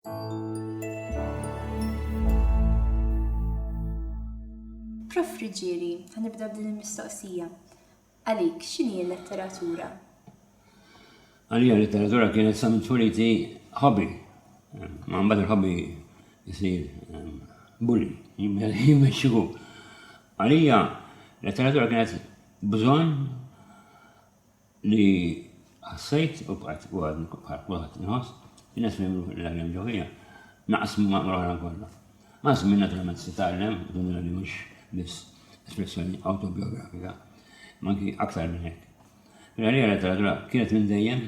Prof Riġieri, ħanibda b'din il-mistoqsija. Għalik, x'inhi l-letteratura? Għalija l-letteratura kienet sa mitfuliti hobby. Ma mbagħad il-hobby jisir bulli, jimmexxiku. Għalija l-letteratura kienet bżonn li ħassejt u bqajt għad nħoss, in-nies fehmu l-għalem ġewwija naqsmu ma' kollha. Ma żmien naturalment se tagħlem, dunna li mhux biss espressjoni autobiografika, ma anki aktar minn hekk. Għalija l-letteratura kienet minn dejjem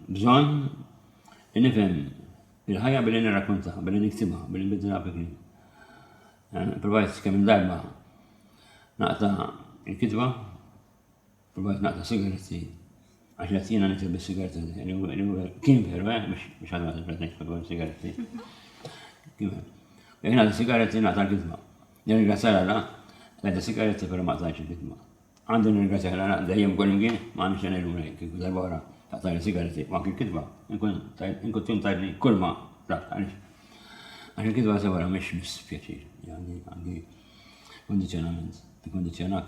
bżonn li nifhem il-ħajja billi nirrakkuntaha, billi niktibha, billi nbiddilha b'kliem. Provajt kemm darba naqta' il-kitba, provajt naqta' sigaretti, għax qed jiena nikteb bis-sigaretti kien veru biex ħadd ma tibret nikteb sigaretti. Jekk nagħti sigaretti naqta' l-kitba. Nirringrazzja Alla nagħti sigaretti però ma tgħidx il-kitba. Għandi nirringrazzja Alla dejjem kol imkien ma nix nagħmlu hekk, kieku darba wara taqta'li sigaretti ma anke l-kitba, inkun tkun tgħidli kull ma rakt għaliex. Għax il-kitba se wara mhix biss pjaċir, għandi kondizzjonament, tikkondizzjonak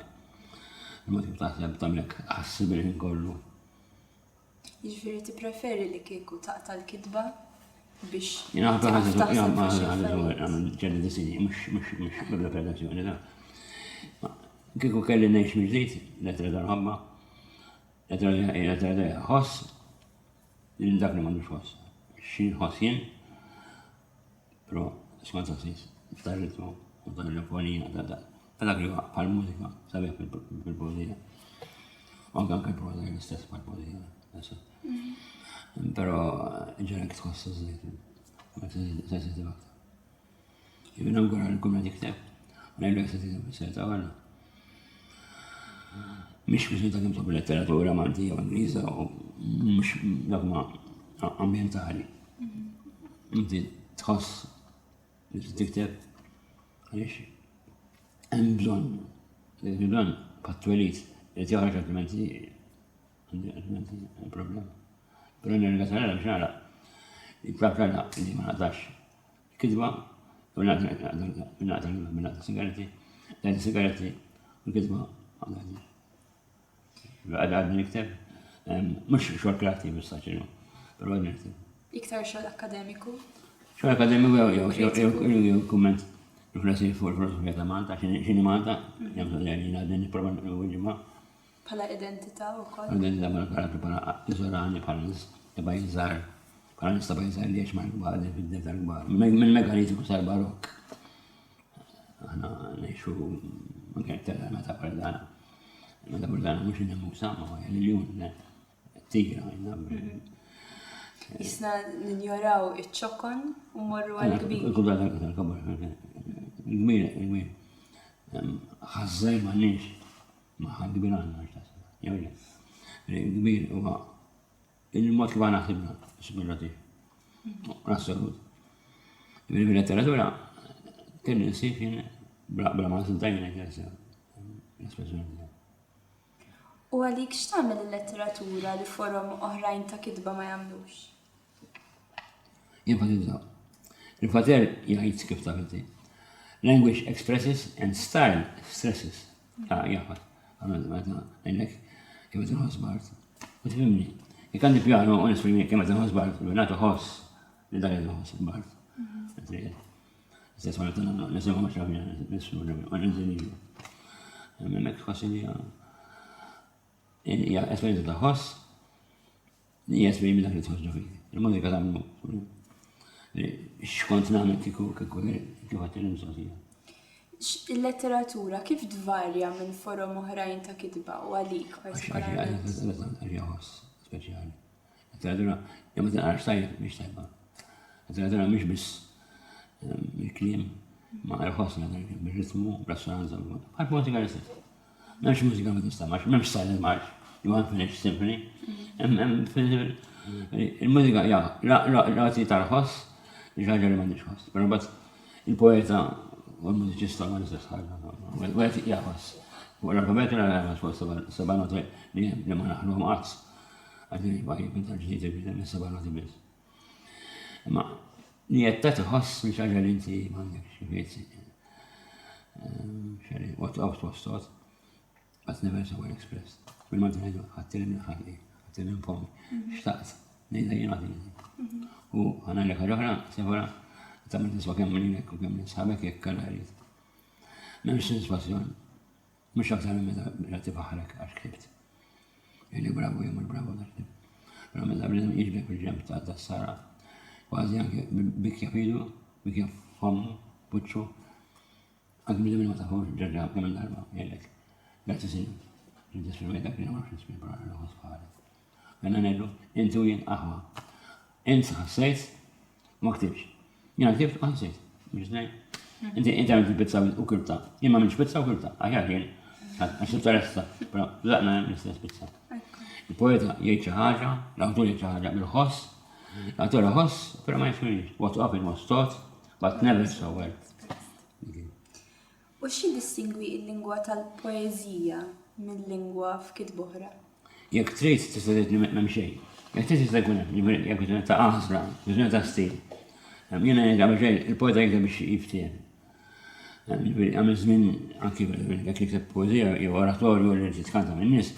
il-mod kif taħseb tagħmlek ħassib il-ħin kollu. Jiġifieri tippreferi li kieku taqta' l-kitba biex Jena taħseb ġelli disini, mux bibla predazzjoni da. Kiku kelli nejx mġdijt, lettra darħabba, lettra da ħoss, li dak li mandux ħoss. Xin ħoss jien, pero skont ħossis, ftar ritmu, ftar l-fonija, dak li pal-mużika, sabiħ fil-poezija. Anke il-proza l-istess pal-poezija. Pero ġarek tħossa zzejt, ma t-sessi t-bakta. Jibina mgħura l-kumna tikteb, għanajlu jessati t-seta għalla. Mish biex nitakim sob letteratura mantija u Ingliża u mux dagma ambientali. Inti tħoss li t-tikteb għalix hemm bżonn pat-twelit li t-jaħraġ altrimenti problema. Pero nirringrazzjala biex nara il-prabla li ma naqdax kitba u naqta sigaretti u l-kitba għaddi. Għaddi nikteb, mux xogħol kreattiv s-saċinu, pero għaddi nikteb. Iktar xogħol akademiku? Xogħol akademiku jew kumment riflessi fuq il-filosofija ta' Malta, xini Malta, jgħamlu li għaddi niprofa n-wġimma. Bħala identità wkoll? Identità bħala karatru bħala iżolani bħala nis ta' bajżar, bħala nis ta' bajżar li għax mal-gbar, fid-deta l-gbar. Minn mekanizmu sar barok. Aħna ngħixu anke t-tella meta bardana. Meta bardana mhux in-Musa ma huwa l-Iljun, tigra Jisna ninjoraw iċ-ċokon u morru għal-kbir. Il-kubra tal-kabor. Il-kbir. Ħażżaj m'għandniex. Ma ħankbir għandna x'tasab. Jewle. Il-kbir huwa il-mod kif għana ħsibna, superlativ. Assolut. Bil-letteratura kelli nsib jien bla ma nsintajna kjersa l-espressjoni. U għalik x'tagħmel il-letteratura li forom oħrajn ta' kitba ma jagħmlux? Jinfatizzaw. Il-fater jgħid kif tafilti. Language expresses and style stresses. Jafat. Għandek kif tinħoss Bart. U tifhimni. Jekk għandi pjano u nesprimi kemm tinħoss Bart, nagħtu ħoss li dak tinħoss Bart. Stess ma nisimgħu ma xafina nismu ma ninżelilu. Hemmhekk tħossi li hija esperjenza ta' ħoss li hija esprimi dak li tħoss ġo fik. Il-mużika tagħmlu x'kont nagħmel kieku għadt il-mistoqsija. Il-letteratura kif tvarja minn forom oħrajn ta' kitba u għalik? Għaxja ħoss speċjali. Letteratura jemma tinqarax tajjeb biex tajba. Letteratura mhix biss il-kliem ma l-ħoss bil-ritmu, bl-assonanza, bħal mużika l-istess. M'hemmx mużika ma tistamax, m'hemmx silent march, you unfinished symphony. Il-mużika rati tal-ħoss li ħaġa li m'għandix ħoss. Però mbagħad il-poeta u l-mużiċista ma l-istess ħaġa. Wieħed jaħoss. U l-alfabetu l-għalħas fuq sabanoti li ma naħluhom qatt. Għadni bħaj binta ġdida bidem is-sabanoti biss. Ma li jetta tħoss li xaġa li inti m'għandek xi xari, what out was thought, but never so well expressed. Bil-Malti ngħidu ħattilim il-ħalli, ħattilim pomi, xtaqt, ngħidha jien għadini. U ħana li ħaġa oħra, sefora, tagħmel tiswa kemm lilek u kemm nisħabek jekk kellha rrid. M'hemmx sodisfazzjon, mhux aktar minn meta tifaħrek għax ktib. Ili bravo jemur bravo dartib. Però meta bnedem jiġbek fil-ġemp ta' tas-sara, kważi anke bikja fidu, bikja fommu, puċċu, anke bnedem ma tafux ġarġa kemm darba jgħidlek. Grazzi sinu, ġintis fil-mejda kien ma nafx nismi bħala l-ħos bħalek. Għanna ngħidu, inti u jien aħwa. Inti ħassejt, ma ktibx. Jien ktibt ma ħassejt, biex ngħid. Inti għamilt il-pizza u kulta, jien ma minx pizza u kulta, aħjar jien, għax tibta resta, però zaqna l-istess pizza. Il-poeta jgħid xi ħaġa, l-awtur jgħid xi ħaġa bil-ħoss, l-awtur ħoss, però ma jifhimx. What happened was thought, but never so well. U xi distingwi l-lingwa tal-poeżija mill-lingwa f'kitb oħra? Jekk trid tista' tgħid li m'hemm xejn. Jekk trid tista' jkun hemm, jekk trid ta' aħsra, trid ta' stil. Jiena ngħid xejn, il-poeta jgħid biex jiftiem. Għamil żmien anki jekk jikteb poeżija jew oratorju li titkanta min-nies,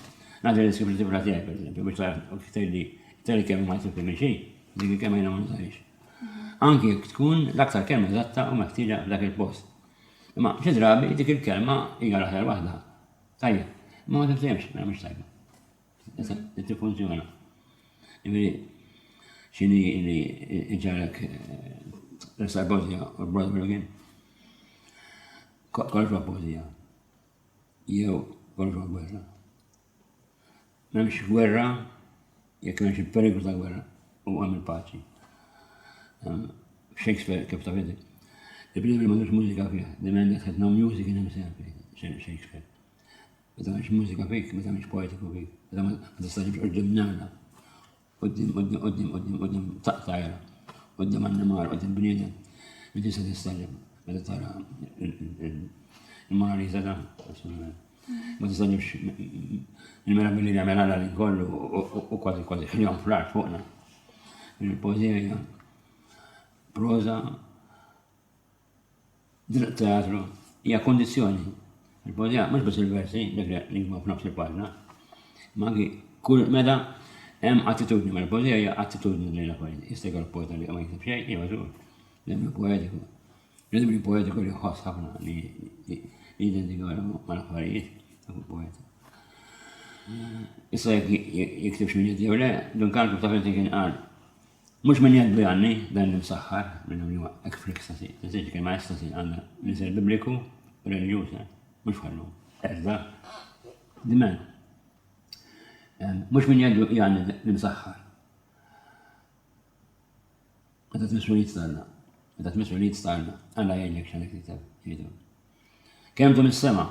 nagħti l-iskriplatura tiegħek pereżempju biex tagħraf tgħidli kemm ma jfhem minn xejn, dik kemm jiena ma nsaħix. Anki jekk tkun l-aktar kelma eżatta u meħtieġa f'dak il-post. Imma xi drabi dik il-kelma hija l-aħjar waħda. Tajjeb, ma ma tifhimx, mela mhux tajba. Issa tiffunzjona. Jiġifieri x'inhi li ġarek resa poeżija u brother again. Kollox huwa poeżija. Jew kollox huwa gwerra. M'hemmx gwerra jekk m'hemmx il-periklu ta' gwerra u hemm il-paċi. Shakespeare kif taf inti. Il-bniedem li m'għandux mużika fih, the man that had no music in himself, Shakespeare. Meta m'hemmx mużika fik, meta m'hemmx poetiku fik, meta ma tistaġibx qudiem nagħla, qudiem taqtajra, qudiem annimar, qudiem bniedem, min tista' tistaġib meta tara il-Mona Lisa da, ma tistaġibx il-merabilli li għamel Alla l-inkollu u kważi ħiljon fl-art fuqna. Il-poeżija hija proza, teatru, hija kondizzjoni. Il-poeżija mhux biss il-versi, dak li huma f'nofs il-paġna, ma anki kull meta hemm attitudni, ma l-poeżija hija attitudni lejn l-affarijiet. Jista' jkun poeta li ma jikteb xejn, jew żgur, l-hemm poetiku. L-hemm poetiku li jħoss ħafna li jidentika mal-affarijiet ta' poeta. Issa jiktibx min jew le, Duncan kif taf inti kien qal. Mhux min jadbi għanni dan l-imsaħħar minn huwa hekk fl-ekstasi. Tiżid kien ma estasi għandna l-isel bibliku u reliġjuż, mhux ħallu. Erda. Dimen. Mhux min jadbi għanni l-imsaħħar. Meta tmissu li tsarna. Meta tmissu li tsarna, Alla jgħidlek x'għandek tikteb jgħidu. Kemm tu mis-sema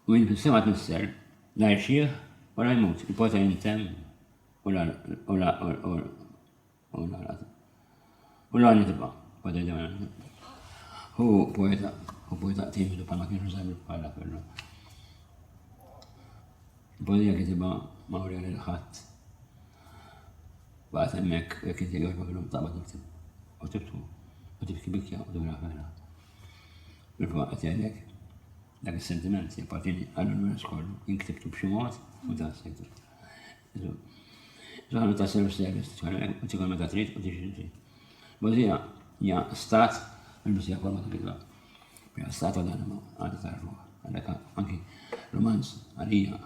u min fis-sema tmisser la jxieħ wara jmut. Il-poeta jintem u la għanni tibqa, poeta jidemena. Hu poeta timidu palma kienu sajbru bħala ferru. Il-poeta kitiba mawrija l-ħatt. Baqat emmek, kinti għajba fil-lum taqba tiktib. U tibtu, u tibki bikja u tibra ferra. Il-poeta jgħidek, dak il-sentiment jgħapatini għall-univers kollu, jinktibtu b'ximot u ta' s-sektu. Ġaħnu ta' self-service, u tikon meta trid u tiġi trid. Poeżija hija stat il-bisija forma ta' kitba. Hija stat għadha għadha tarfu. Għandek anki romanz għalija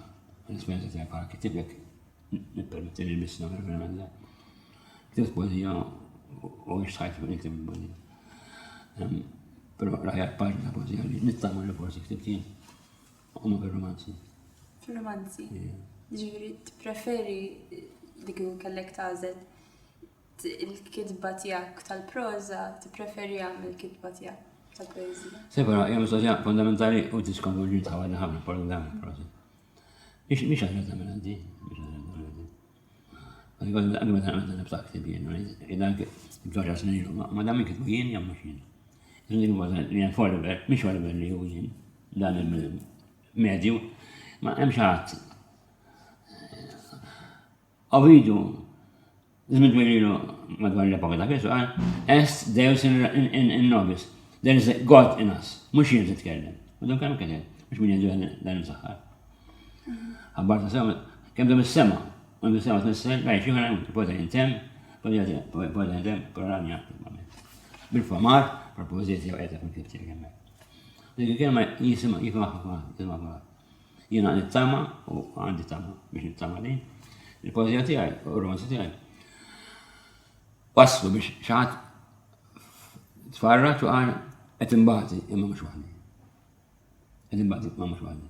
l-esperjenza tiegħek bħala kitibek nippermetti li l-biss nagħmel verament da. Ktibt poeżija u xtajt niktib il-poeżija. Però l-aħjar paġna ta' poeżija li nittama li forsi ktibt jien huma fir-romanzi. Fil-romanzi? Ġifieri tippreferi dik kellek tagħżel il-kitba tiegħek tal-proża, tippreferi għamil il-kitba tiegħek tal-poeżija. Separa, hija mistoqsija fondamentali u tiskonvolġi tħawalna ħafna por dan il-proża. Mhix għadha tagħmel għandi, mhix għadha tagħmel għandi. Għandi meta nagħmel nibta' ktib jien, dak il-ġorġa snilu, ma dan min kitbu jien jew mhux jien. Li hemm forever, mhix forever li hu jien, dan il-medju, ma hemm xi ħadd. Ovidiu Zmin twililu madwar l-epoka ta' Kristu għal, est Deus in nobis. There is a God in us. Mux jien titkellem. U dan kemm kien mux min jgħidu dan il-saħħar. Għabbar ta' sema, kemm dom is-sema. U bis-sema tmissel, għaj xi għana poeta jintem, poeta jintem, programmi bil-famar, propożiti għu għeta fil-kibti għemmek. Dik il-kelma jisima jina nittama u għandi tama biex nittama din. Il-poezija tiegħi u r-romanzi tiegħi waslu biex xaħat tfarraċ u għan qed imbagħti imma mhux waħdi. Qed imbagħti imma mhux waħdi.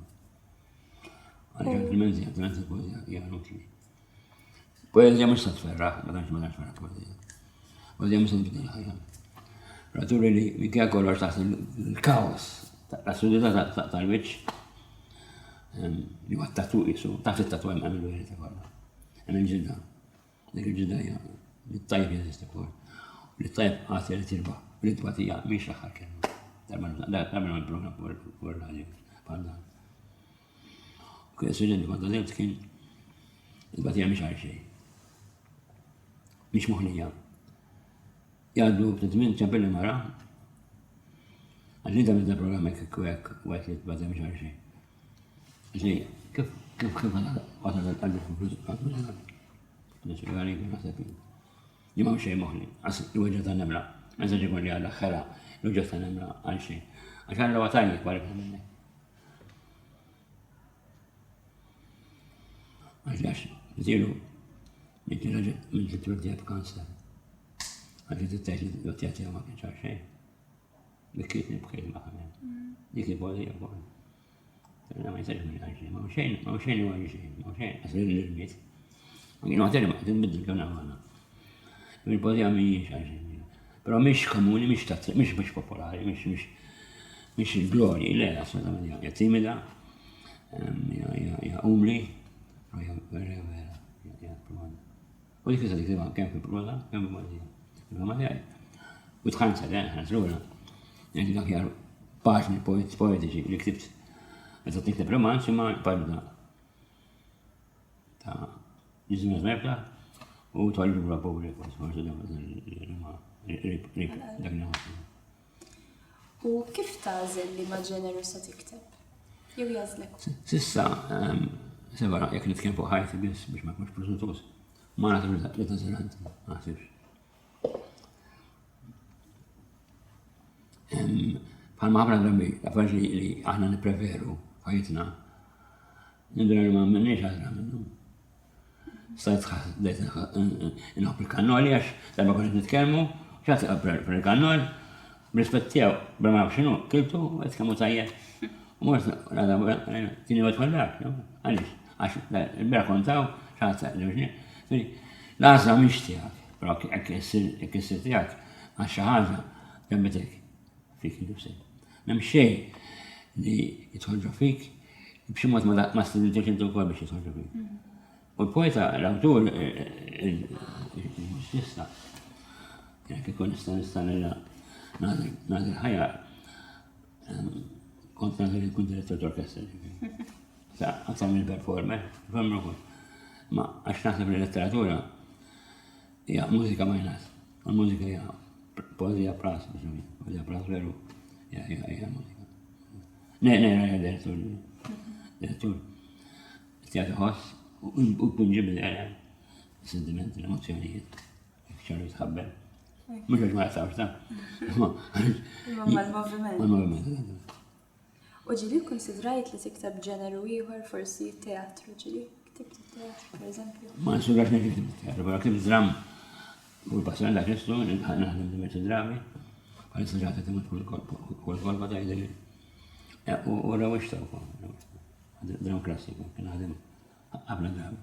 Għalhekk il-poezija hija inutli. Poezija mhux se tferraħ, ma tantx tferraħ poezija. Poezija mhux se tbidel il-ħajja. Raturi li minkejja kollox taħt il-kaos tas-sudità tal-wiċċ li huwa t-tatu qisu, taħt it-tatu hemm għamilu għerita kollha. Hemm il-ġidda. Dik il-ġidda hija li t-tajb jeżisti wkoll. Li t-tajb għati li tirbaħ. Li t-tbatija mhix l-aħħar kelma. Darba il-programm fuq ir-radju bħal dan. Kull suġġett li kont għadilt kien il-tbatija mhix għal xejn. Mhix moħħlija. Jgħaddu b'titmin ċempilli mara. Għalli dan il-programm hekk u hekk u għet li t-tbatija mhix għal xejn. Ġej, kif għadha l-qalbi fil-flus Nisugħani kien naħseb li ma xejn moħli, għas l-wġġa ta' nemla, għazza ġikun li għalla xera l-wġġa ta' nemla għal xejn. Għaxan l-għatajni kwarek minni. Għax nitilu, nitilu minn t-twerdija b'kanser. Għax t-tajt li t-tjati ma kienx għal xejn. Bikkit nibkit maħamil. Dik il-bodija bħal. Ma jistax minn għal xejn, ma xejn li għal xejn, ma xejn, għasri l-irmiet. Għinu għateri ma għedin kena għana. Il-pozija miex għaxin. Pero miex komuni, miex popolari, miex il-glori, le, assolutament, hija timida, hija umli, hija vera, hija profonda. U dik dik kemm fil-proza, kemm fil-pozija. Il-pozija u tħansa, ħans l-ura. Jgħid dak jar paġni poetiċi li ktibt. Meta tikteb romanz, imma paġna ta' jizmez mebla u tħallu bra pubbliku, forse dak U kif tażel li ma ġeneru sa tikteb? Jew jażlek? Sissa, sebara, jek nitkellem fuq ħajti biss biex ma jkunx preżuntuż, ma nagħtib li tażelant, ma naħsibx. Bħalma ħafna drabi, l-affarijiet li aħna nippreferu ħajtna, nidra li ma minniex għadra minnhom. Stajt nħobb il-kannoli għax darba kont nitkellmu, xagħti per il-kannol, b'rispettjaw bra ma x'inhu, kiltu qed kemm tajjeb. U mort nagħda tieni wet kollha, għaliex għax il-bera kontaw xagħti l-ġnie. L-għażla mhix tiegħek, però hekk issir tiegħek għax xi ħaġa ġembetek fik indufsek. M'hemm xejn li jitħolġu fik b'xi mod ma stidiltux inti wkoll biex jitħolġu fik. U l-poeta, l-awtur, jista, jek ikun nista nadir ħajja, kont nadir ikun direttor t-orkestra. Għaktar minn performer, ma għax naħseb l-letteratura hija mużika majnas, u l-mużika hija poezija pras, poezija pras veru, hija mużika. Direttur, t-tjati ħoss, u kunġib l-għalam, sentiment, l-emozjonijiet, xarru jitħabber. Mux għax ma jtawx ta' mal-moviment. U ġili konsidrajt li tiktab ġeneru ieħor forsi teatru ġili? Ktibt teatru, per eżempju? Ma nsugrax neġi ktibt teatru, pero ktibt dram u l-passjon da' Kristu, naħdem diversi drami, għal s-ġata timut kull kolba ta' jideli. U rawix ta' dram klassiku, kien naħdem għabna drabi.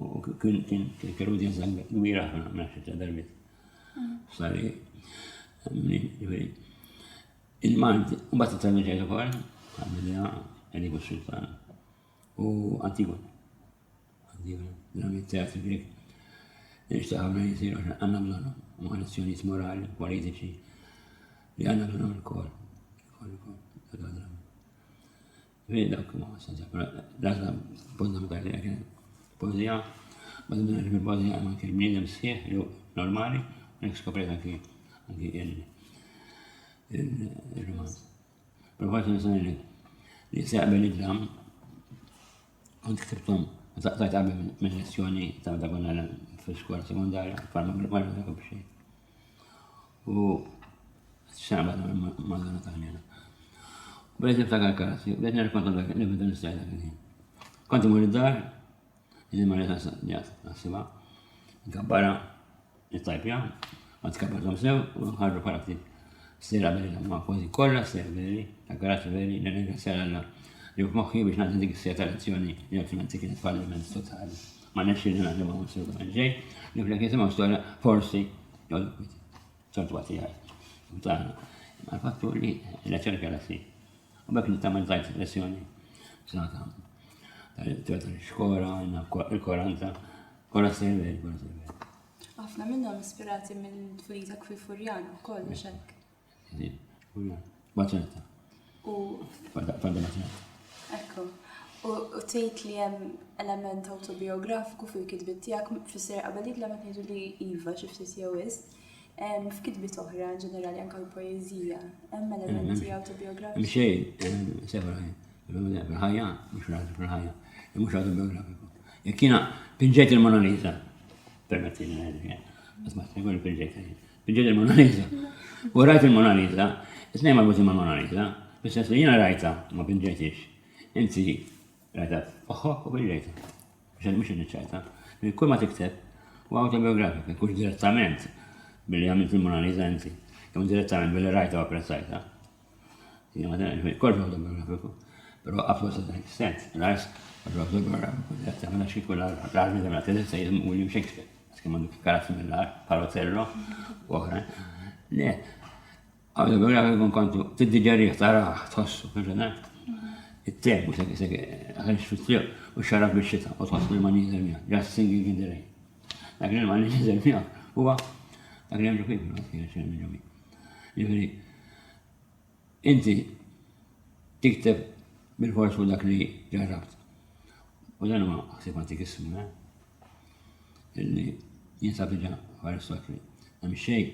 U kien kerudja zanga gwira ħafna mnaxħi ta' darbit. Sari, il-Malti, u bat t-traduċajtu kol, għamilja Edipo Sultan u Antigone. Antigone, drami teatri grek. Nishtaħabna jisir għanna bżonu, u lezzjonijiet morali, politiċi, li għanna bżonu l-kol. Vedi dawk ma' s-sanza, dak fondamentali kien poezija Bada minna fil-bodi anke il-bniedem sħiħ li normali, nek skoprejt anke il-romanz. Pero għat nisan li seqbel id-dram, kont ktibtom, tajt għabel minn lezzjoni ta' għonna fil-skola sekundarja, farma marra ta' bxej. U s-sena bada mażana ta' ħnina. Bħed niftakar karasi, bħed nirkontu l-bida nistajda kħin. Konti mur id-dar, id marret għasiba, nkabbara, nittajpja, ma tkabbartom sew, u ħarru para ktib. Sera belli ma kważi kollha sera belli, ta' karati belli, nirringrazzjala Alla li f'moħħi biex nagħti dik is-seta lezzjoni li ovvjament kienet falliment totali. Ma nexxi li nagħmlu ma' assolutament ġej, li flek jisimgħu storja forsi jgħodu kwiti. Sortu għati għaj. Ma fattu li l-lezzjoni kellha si. U bekk nittamal tajt lezzjoni sanata tal-xkora, il-40, kollha sera belli, kollha sera belli. Ħafna minnhom ispirati minn tfuritak fil-Furjan ukoll mhux hekk. Baċenetta. U Fadda baċenetta. ekku. U tgħid li hemm element autobiografiku fil-kitbiet tiegħek fis-sera qabel la ma tgħidu li iva xi ftit jew wisq. F'kitbiet oħra ġenerali anke l-poeżija, hemm elementi autobiografiċi. Mxej, sefa fil-ħajja, mhux raġu fil-ħajja, mhux autobiografiku. Jekk jiena pinġejt il-Mona Lisa, permettili ngħidlek, ma tqول pinġejt il-Mona Lisa. U rajt il-Mona Lisa, isnej marbutin ma' Mona Lisa, bis-sens li jiena rajta ma pinġejtix. Inti rajta f'oħħok u pinġejta. Mhux inniċċajta. Kull ma tikteb huwa autobiografika, kux direttament billi għamilt il-Mona Lisa inti, jew direttament billi rajta u apprezzajta. Kollu autobiografiku, però apposta ta' sens, ras autobiografiku, direttament għax kull l-armi ta' t-tessa jizmu William Shakespeare, skem għandu karazzi mill-ar, Palotello, u oħra. Le, autobiografiku kontu t-diġarriħ taraħ, tħossu, kħanġanak. Il-teb, u għax fit-triq, u xaraf bil-xita, u tħossu l-manizer mija, just singing in the rain. Dak li l-manizer mija, huwa, dak li għamġu kif, kien xer minn ġomi. Ġifiri, inti tikteb bil-fors u dak li ġarrabt. U dan ma xsib għantik ismu, illi jinsab diġa Aristotli. Hemm xej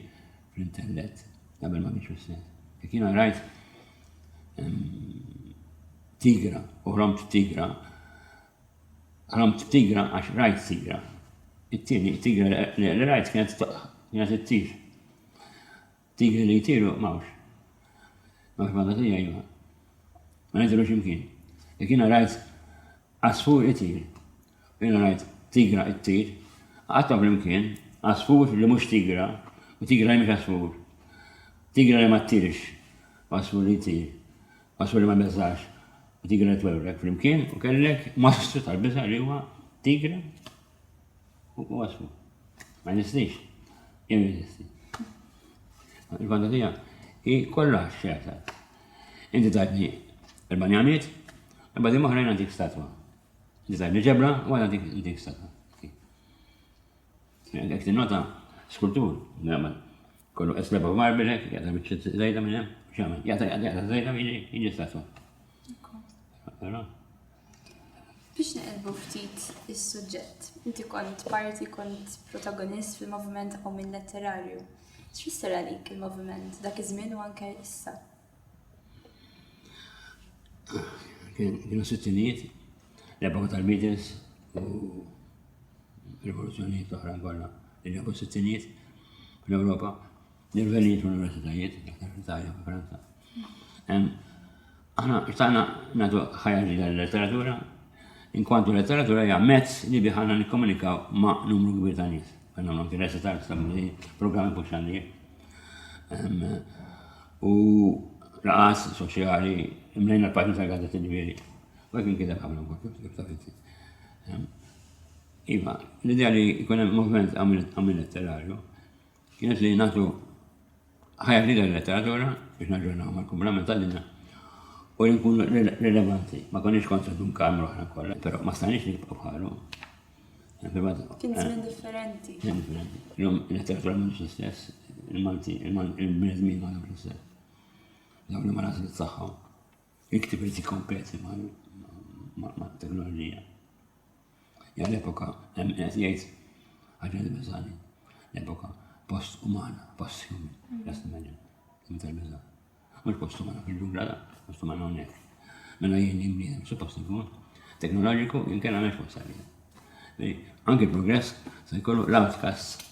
fl-intellett qabel ma biex fis-sens. Jekk jiena rajt tigra u ħromt tigra għax rajt tigra. It-tigra li rajt kienet it-tir. Tigri li jtiru mawx. Mawx mandatija jima. Ma nejtiru ximkien. Jekk jiena rajt asfur it-tir. Jiena rajt tigra it-tir. Għatta fl-imkien, asfur li mux tigra, u tigra li mux asfur. Tigra li ma t-tirx, asfur li t-tir, asfur li ma bezzax, u tigra li t-werrek fl-imkien, u kellek mostru tal-bizza li huwa tigra u asfur. Ma nistix, jem jisti. Il-fantasija, hi kolla xeħta. Inti tajtni il-banjamiet, badi moħrajn għantik statwa. Inti tajtni ġebra, u għantik statwa. Għek t-nota skultur, kollu esleba marbilek, jgħata bieċet zajda minnem, xaman, jgħata zajda minni, jgħi statwa. Biex neqelbu ftit is-suġġett, inti kont protagonist fil-moviment u minn letterarju. X'fisser għalik il-moviment dak iż-żmien u anke issa? Kienu sittinijiet, l-epoka tal-Beatles u rivoluzzjonijiet oħra kollha li ġabu sittinijiet fl-Ewropa, nirvelijiet fl-universitajiet, l-Italja u Franza. Aħna xtaqna nagħtu ħajja l-letteratura, inkwantu l-letteratura hija mezz li biħanna nikkomunikaw ma' numru kbir ta' nies. Għandna anke recital stabili, programmi puxxandi. U raqas soċjali, imlejna l-paġni tal-gazzetta ġifieri. U hekk inkiteb ħafna kif taf inti. Iva, l-idea li jkun hemm moviment għamil letterarju kienet li nagħtu ħajja ġdida l-letteratura biex naġġornaw mal-kumplament tal-dinja u li nkunu rilevanti. Ma konniex kontra Duncan oħra kollha, però ma stanix nibqgħu bħalu. Kien żmien differenti. Kien differenti. Illum il-letteratura mhux l-istess, il-Malti, il-bnedmin ma l-istess. Dawn li ma nasu t-saħħaw. Iktib li tikkompeti ma' teknoloġija. Ja l-epoka, jgħid ħaġa li biżani, l-epoka post-umana, post-human, l-estimagġan, tal-biża. Mux post-umana fil-ġungla da, post-umana unnek. Mela jien jimni, suppost ikun teknoloġiku jinkella mhux possibbli. Anke il-progress se jkollu l-outcast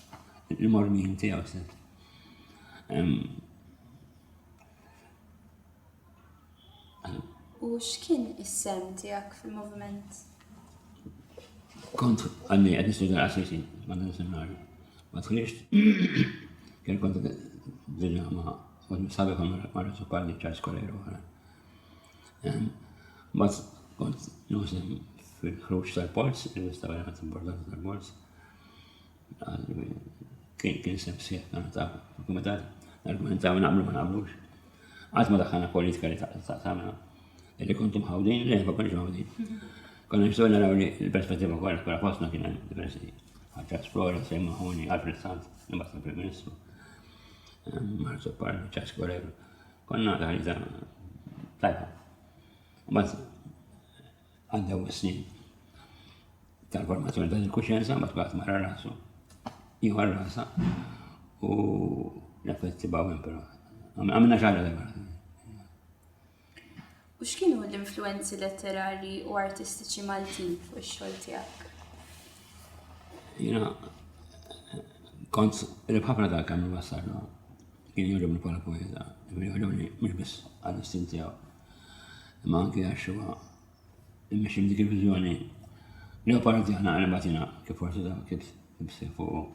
il-mormin tiegħu stess. U x'kien is-sem tiegħek fil-moviment? Kont għanni għed nistudja l-assisi, għanni seminarju. Ma tħlixt, kien kont d-dinja ma' sabi kon marra supparni ċars kolleru għara. Ma kont nusem fil-ħruġ tal-Pols, il-vista għalet importanti tal-Pols. Kien sem sieħ għana ta' komitat, argumentaw naqblu ma naqblux. Għad ma daħħana politika li ta' li kontum ħawdin, li ma konix ħawdin. Konna nixtu naraw li l-perspettiva kolla fosna kien hemm diversi. Ħaġa Esplora, Sejma Ħoni, Alfred Sant, imbagħad il-Prim Ministru. Marzo Parli, Ċars Koreru. Konna taħlita tajba. Mbagħad għaddew snin tal-formazzjoni tal-kuxjenza, mbagħad baqgħet mara rasu. Ieħor rasa u l-effetti bawin però. Għamilna ċara tajba. U x'kienu l-influenzi letterari u artistiċi Maltin fuq ix-xogħol tiegħek? Jiena kont ħafna ta' kemm wassarna kien jogħġobni bħala poeta, jogħġobni mhux biss għall-istil tiegħu. Imma anke għax huwa immexxi dik il-viżjoni Leopardjana għal batina kif forsi ta' kif fuq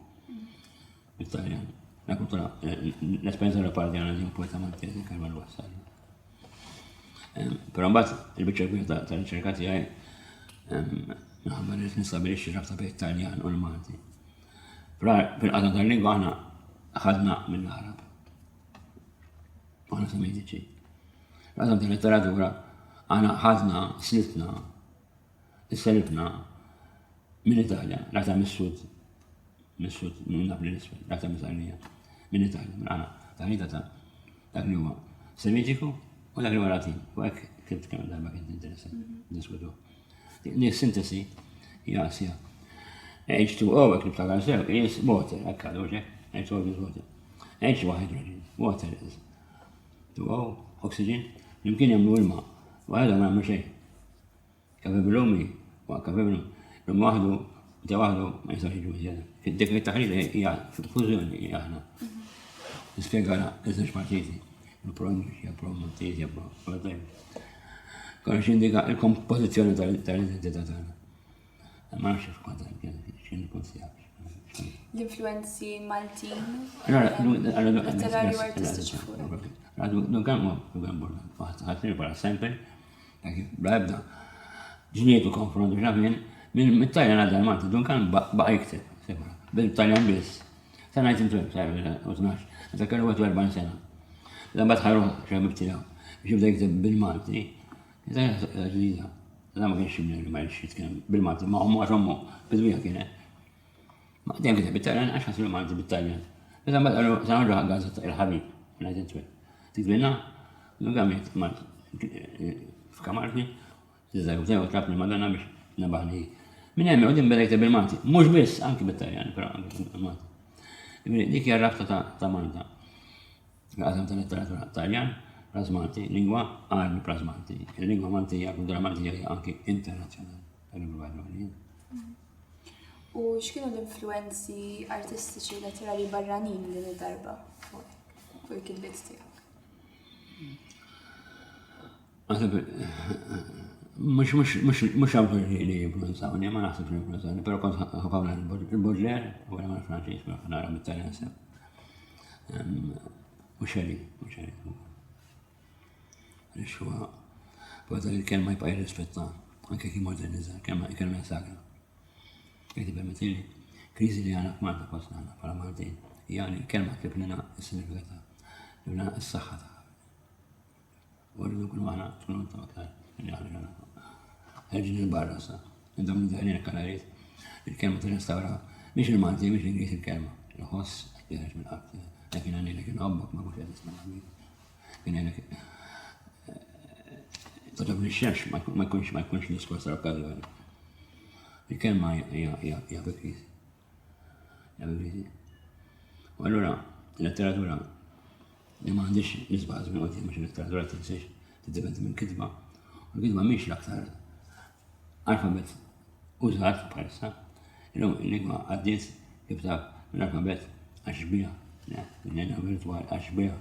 bit-Taljan. L-esperjenza Leopardjana di un poeta Maltese Karmel Wassarna. Però mbagħad il-biċċa kbira tal-riċerka tiegħi minħabba li nistabilixxi rabta bejn Taljan u l-Malti. Fil-qasam tal-lingwa aħna ħadna mill-Arab. Aħna semitiċi. Fil-qasam tal-letteratura aħna ħadna, slitna, isselifna minn Italja, rata mis-Sud, minn Napli l-Isfel, rata mis-Arnija, minn Italja, minn aħna taħlita ta' dak li huwa semitiku u dak li huwa Latin. U hekk kibt kemm darba kien interessanti diskutu. Nis sintesi hija asja. H2O hekk niftakar sew is water, hekk għadu hekk, H2O is water. H huwa hydrogen, water is 2O, oxygen, yimkien jagħmlu ilma, u għadha ma jagħmlu xejn. Kafe bil-lumi, kafe bil-lumi, lum waħdu, ta' waħdu ma jistax jiġu żjeda. Dik it-taħlita hija fużjoni hija aħna. Nispjegala iż-żewġ partiti. Il-pro-English, pro-Maltese, pro-Tajb. Konna xindika il-kompożizzjoni tal-identità tagħna. Ma nafx f'konta x'in konsjab. L-influenzi Maltin, Letterari letterari u artistiċi fuq. Dunkan ħatni bħala sample, bla ġnietu konfrontu x'nafien mill-Taljan għadda l-Malti, dunkan baqa jikteb, bil-Taljan biss. Sa 1912, għata kellu 40 sena. Lamba tħarru xabib tilaw, biex jibda jikteb bil-Malti, jibda ġdida. Da ma kienx xibni li ma jxit kien bil-Malti, ma għommu għaxommu, bidwija kienet. Ma għdem kitab bil-Taljan, għax għasilu Malti bil-Taljan. Bida mbagħad għallu sanħarġu għazzat il-ħabib, l-1912. Tikbilna, l-għamiet Malti, f'kamarti, tizzaju tew tlab l-Madonna biex nabaħni. Min għemmi għodim beda jikteb bil-Malti, mux biss, anki bil-Taljan, pero anki bil-Malti. Dik hija rabta ta' Malta. Għazam tal-letteratura Taljan, plasmanti, lingwa għarni plasmanti. Il-lingwa Maltija, kultura Maltija hija anki internazzjonali. U x'kienu l-influenzi artistiċi letterari barranin din id-darba fuq il-kitbiet tiegħek? Mux għamlu li influenzawni, ma naħseb li influenzawni, pero kont ħafna il-Baudelaire, u għana ma l-Franċis, ma nara mit-Taljan sew. Muxari. Għalix huwa poeta li l-kelma jibqa' jirrispetta, anke kien modernizza, kelma sagra. Jgħid permettili, kriżi li għana f'Malta fosna għana bħala Maltin, hija li l-kelma tlib lنا s-sinifikat tlib lنا s-saħħa tagħha. U rridu nkunu aħna tkunu ntaw aktar li aħna ħerġin il-barra sa, indom nidħalina kanariet, il-kelma t-restawra, miex il-Malti, miex l-Ingris il-kelma, il-ħoss jgħarġ mill-qalb. Lakin għanni li kien għabbak ma kux għadis ma' kien għanni taġab li xemx ma jkunx diskors tal-okkazjoni. Il-kelma hija bikrisi. U allura il-letteratura li ma għandix nisbaħ minn qudiem għax il-letteratura tinsiex tiddependi minn kitba. U l-kitba mhix l-aktar alfabet użat bħalissa. Illum il-lingwa għaddiet kif taf mill-alfabet għaxbija. L-lingwa virtuali għaxbija.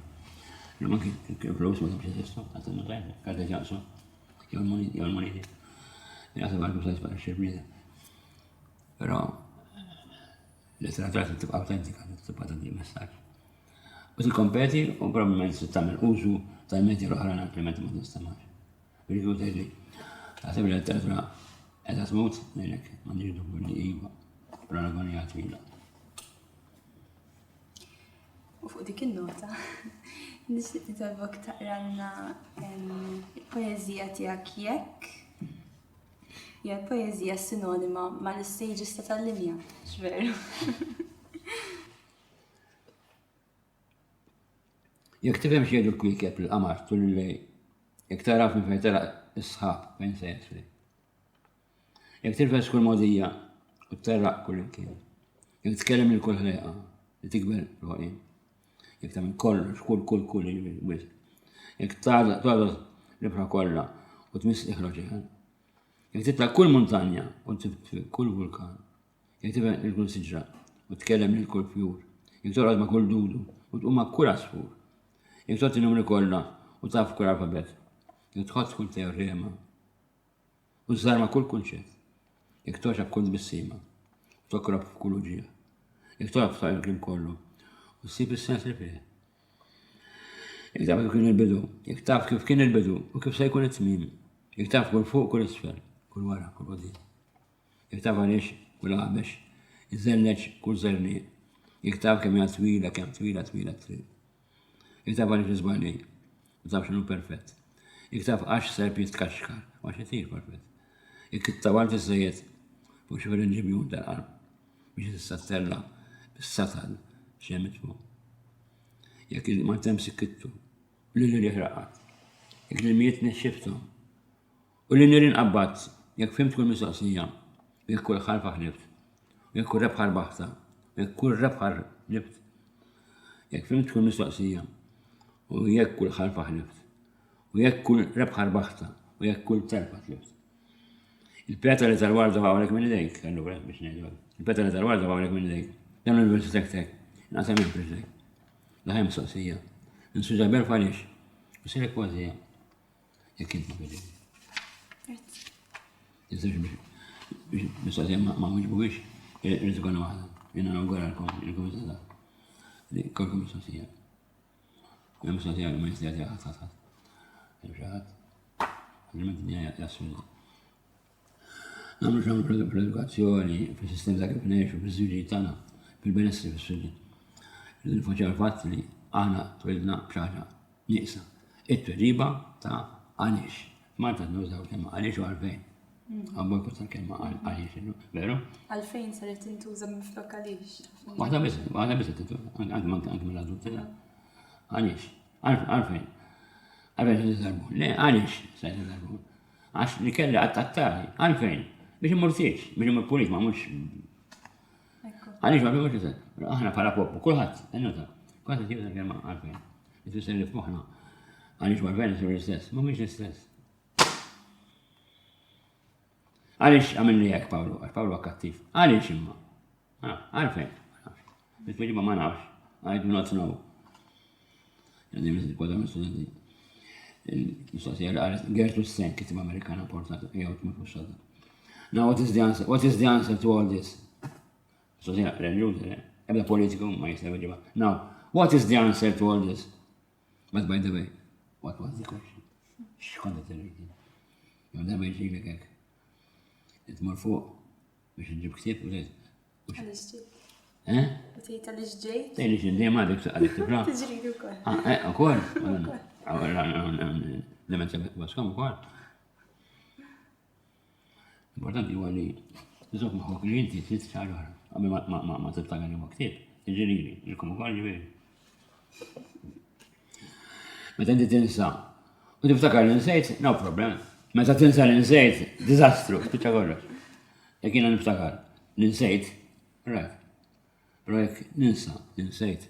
Illum anki il-flus ma tamx jesistu, għatannu tajt, kartet jaqsu, jew il-moniti. Jgħasab għalku sajt bħal xirbrida. Pero l-letteratura tibqa' autentika, tibqa' tagħti messaġġ. U tikkompeti u probabbilment se tagħmel użu tal-mezzi l-oħra altrimenti ma tistamax. Birriku tgħidli taħseb li l-letteratura qiegħda tmut ngħidlek m'għandix dubju li iva pronagonija twila. U fuq dik in-nota nixtieq nitolbok taqralna il-poeżija tiegħek jekk hija poeżija sinonima mal-istages ta' tal-linja, x'veru. Jekk tifhem x'jgħidu l-kwikeb l-qamar tul il-lejl, jekk tara minn fejn tara s-sħab fejn se jasli. Jekk tirfes kull modija u terraq kull imkien. Jekk tkellem lil kull ħleqa li tikber l-ħolqien. Jekk tagħmel kollox kull wisq. Jekk tagħdod l-ibħra kollha u tmiss iħroġ ieħor. Jekk titla' kull muntanja u tibtfi kull vulkan, jekk tifhem il-kull siġra u tkellem lil kull fjur, jekk torqod ma' kull dudu u tqum ma' kull asfur, jekk tgħod in-numri kollha u taf kull alfabet, jekk tħodd kull teorema u żżar ma' kull kunċett, jekk toxab kull bissima u tokkrob f'kull uġigħ, jekk torab ta' il-klim kollu u ssib is-sens li fih. Jekk taf kif kien il-bidu, jekk taf kif kien il-bidu u kif se jkun it-tmiem, jekk taf kull fuq kull isfel. Kull wara, kull qudiem. Jekk taf għaliex kull għabex, iżelleġ kull żerniq. Jekk taf kemm hija twila t-triq. Jekk taf għaliex iżballi, u taf x'inhu perfett. Jekk taf għax serb jitkaxkar, u għax isir perfett. Jekk ittawalt iż-żejjed fuq xi ġibjun tal-qalb biex tissatella bis-satal x'hemm fuq. Jekk ma temsik kittu, u lil jeħraqat. Jekk l-miet nexxifthom. U li nirin qabbat, jekk fimt kull mistoqsija, jekk kull ħarfa ħlibt, jekk kull rebħar baħta, jekk kull rebħar libt, jekk fimt kull mistoqsija, u jekk kull ħarfa ħlibt, u jekk kull rebħar baħta, u jekk kull terfa tlibt. Il-petali tal-warda għawlek minn idejk, kallu biex ngħidu. Il-petali tal-warda għawlek minn idejk. Dan l-universitek tek, naqsam minn priżdejk. Laħaj mistoqsija. Nsuġa berfa għaliex, u sirek kważija, jekk int ma bidejk. Jistax biex mistoqsija ma mwiġbu biex, rritu konna waħda. Jena nawguralkom il-komitata li kolkom mistoqsija. U mistoqsija li ma jistijat jaħat. Jaħat. Għalment d-dinja jasfilda. Namlu xamlu fl-edukazzjoni, fil-sistem ta' kif neħxu, fil-żwieġi tagħna, fil-benessri fil-żwieġi. Rridu nfaċċaw il-fatt li aħna twilidna b'xaġa nieqsa. It-tweġiba ta' għaliex. Malta nużaw kelma għaliex u għalfejn. Għabbol kut tal-kelma għaliex, veru? Għalfejn saret tintuża minflok għaliex. Waħda biss tintuża, anke mill-adulti. Għaliex, għalfejn. Għalfejn se tizarbu. Le, għaliex se tizarbu. Għax li kelli għattattari, għalfejn. Biex immurtiex, biex immur pulit, ma mux. Għaliex għalfejn mux jisad. Aħna pala poppu, kullħat, ennota. Kullħat jibda kelma għalfejn. Jitwisser li f'moħna. Għaliex għalfejn jisir l-istess, ma mux l-istess. Għaliex għamilni jek Pawlu, għax Pawlu għakkattif. Għaliex imma. Għalfejn. Bitweġiba ma nafx. I do not know. Għandi mizzit kwa da studenti. Il-mistoqsija li għalet Gertrude Stein, kitib Amerikana portata, jgħu t-mut f-xadda. Now, what is the answer? What is the answer to all this? Mistoqsija religjuża, ebda politiku ma jistaw ġiba. Now, what is the answer to all this? But by the way, what was the question? X'konta t-rejti? Jgħu darba jġilek hekk. Itmur fuq biex nġib ktib u zed. Għaliex ġejt? U tgħid għaliex ġejt? Tgħidli x'indejjem għadek tibra. Tiġridi wkoll. Ukoll. Demenza baskom ukoll. Importanti huwa li tiżomm moħħok li inti trid xahar oħra. Qabel ma tibtagħani ma ktib. Tiġridi, ilkom ukoll ġifieri. Meta inti tinsa u tiftakar li nsejt, no problem. Meta tinsa li nsejt, diżastru, spiċċa kollox. Jekk jiena niftakar, ninsejt, rajt. Rajk ninsejt.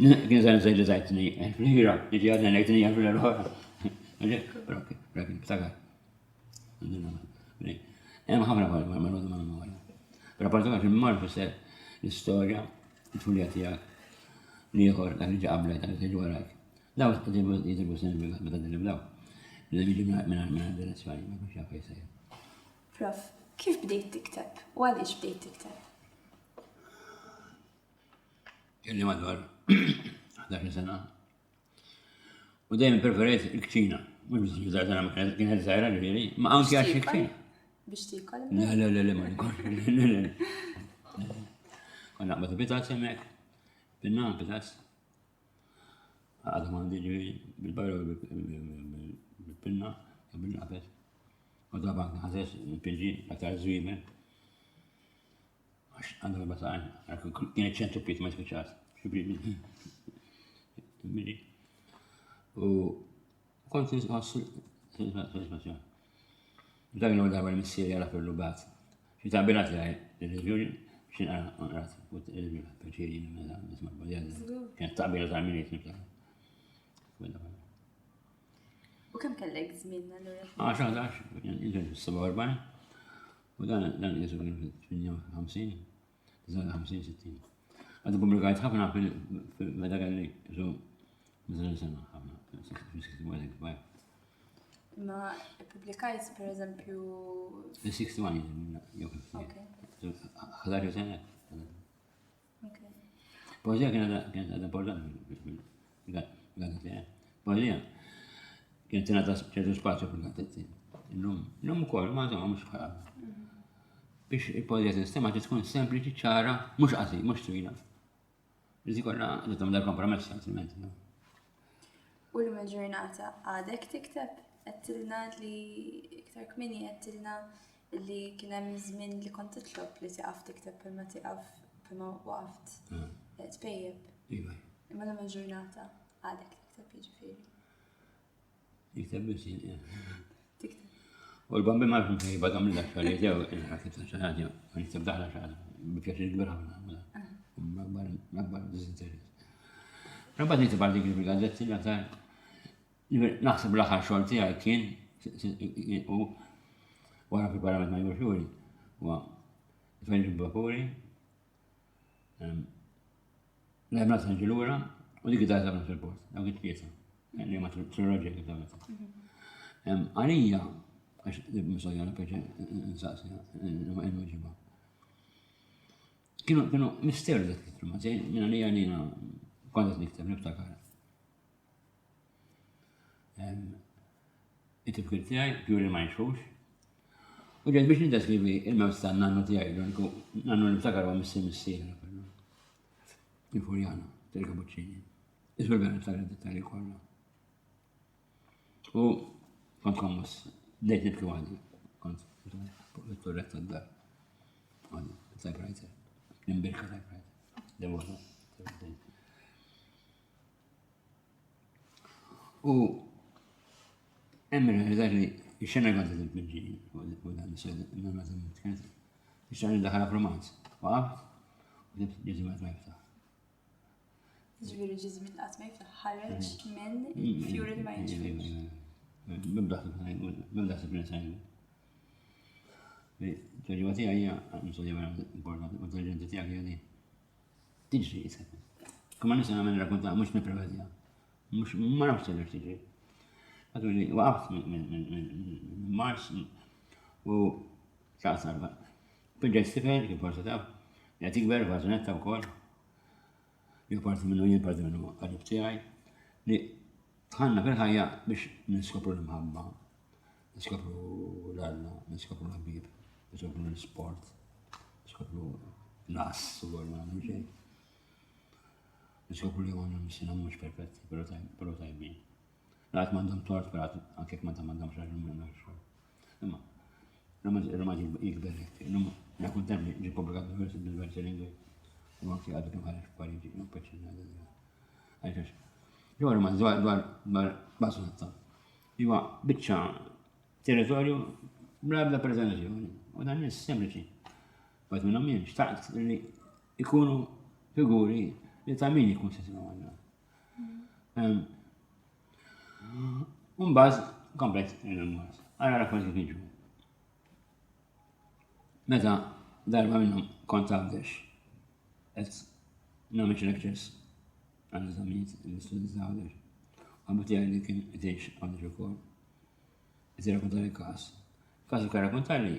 Kien sa ninsejt li tajtni, fl-ħira, niġi għadna nejtni għal fl-ħora. Rajk niftakar. Hemm ħafna marrudu ma' memorja. Però partikolar fil-mor fisser l-istorja, it-tfulija tiegħek, l-ieħor, dak li ġi qablek, dak li tiġi warajk. Daw jidribu sinni meta dilibdaw. Li jiġi minn direzzjoni, ma kunx jaf jsejjer. Prof, kif bdejt tikteb? U għaliex bdejt tikteb? Kelli madwar 11 sena. U dejjem preferejt il-kċina. Mhux biex jiżgħar kienet żgħira ġifieri, ma anke għax il-kċina. Biex tikol? La, ma nkunx. Konna naqbad bitas hemmhekk. Binna bitas. Għadu m'għandi ġifieri bil-bajru bil-pinna, bil-naqbet. U dabak naħsess il-pinġi aktar żwiemen. Għax għandu basaqan, kienet ċentru piet ma jiskuċas. Xibri. U kont nisqossu s-sensmazzjoni. Dak l-għu darba l-missiri għala fil-lubat. Xi taqbilat li għaj, il-revjoni, xin għarat, il-perċiri, nisma l-bodjad. Kienet taqbilat għal-miliet niftakar. U kemm kellek żmien allura? 10, jinżel fis-47. U dan jisu kien fil-58, 59-60. Għadu publikajt ħafna fil-meta kelli, jisu mizan sena ħafna, fil-61. Ma publikajt per eżempju... Fil-61 jew Okay. 11 sena. Okay. Poezija kienet għadha importanti fil-gazzetti. Poezija kienet tingħata ċertu spazju fil-gazzetti. Illum ukoll, ma żomma mhux bħal. Biex il-poezija sistema tkun sempliċi, ċara, mhux qasi, mhux twila. Li tikollha li tagħmel kompromess altrimenti. U l-ġurnata għadek tikteb? Għattilna li iktar kmini għattilna li kien hemm żmien li kont titlob li tiqaf tikteb ma tiqaf ma waqft tpejjeb. Iva. Imma l-ġurnata għadek tikteb jiġifieri. Jikteb biss Tikteb. U l-bambi ma fim fejba għam l-axħariet jew il-ħakib ta' xaħat jew jikteb daħla xaħat. Bikjax il-gbir ħafna. Makbar dizinteress. Rabbat nikteb għal dik il-gazzetti li għatar naħseb l-aħħar xogħol tiegħi kien u wara fil-Parlament ma jgħuxuri u tfejn il-Bakuri l-għemna s-sanġilura u dik id-dajta b'na fil-port, dawk it-tlieta, li ma triloġija kif tagħmel. Għalija, għax misogħjana peċe nsaqsi, n-nweġiba. Kienu misteru dak il-trumat, minna li għalina kontet niktab, niftakar. It-tifkir tijaj, pjuri ma jxux. U ġed biex nideskrivi il-mewt ta' nannu tijaj, nannu niftakar għu missi-missira. Il-Furjana, Terika Buccini. Isbel bħan niftakar dettali kolla. U kont kommus, dejt nibki għadi, kont il-torretta d-dar. Għadi, typewriter, nimbirka typewriter. Devoto. U Emmina, li xena għandet il-bġini, u dan nised, imma ta' kienet, xena daħala f'romanz. Waqaft, u ġizmi għat ma jiftaħ. Ġviri ġizmi għat ma jiftaħ ħareġ minn fjuri li ma jinġfirx. Mibdaħ s-bina sajn. Ġoġibati għajja, nisodja għana importanti, u t-ġenti tijak għadi. Tiġri, jisħab. Kama nisa għamen rakonta, mux niprivatija. Ma nafx t-ġri tiġri. Għadu li waqft minn Mars u ċaqs arba. Pidġet Stephen, kif forsa taf, jgħati gber fażunetta u kol. Jgħu parti minnu jgħu parti minnu għarib tijaj. Li tħanna fil-ħajja biex niskopru l-mħabba, niskopru l-alla, niskopru l-ħabib, niskopru l-sport, niskopru l-ass u għol ma nħuġej. Niskopru li għonna missina mux perfetti, pero tajbin. Għat mandom tort, per għankek mandom xaġun minna xor. Imma, romanti jikberek, nakuntan li ġi publikat bil-versi lingwi, u għanki għadu kem ħarġ f'Pariġi, u peċin għadu. Għajċax. Jwa romanti dwar basu natta. Jwa bitċa territorju Bla prezentazzjoni. U dan nis sempliċi. Bat minnom jien, xtaqt li ikunu figuri li ta' min jikun s-sinu għanna. Unbaz, komplet il-murs. Għara kważi kif jiġu. Meta darba minnom kont għabdex, et namiex lectures għal eżamijiet l-students għabdex. Għabuti għalli kien id-diex għabdex u kol. Id-dira konta li kas. Kasu kara konta li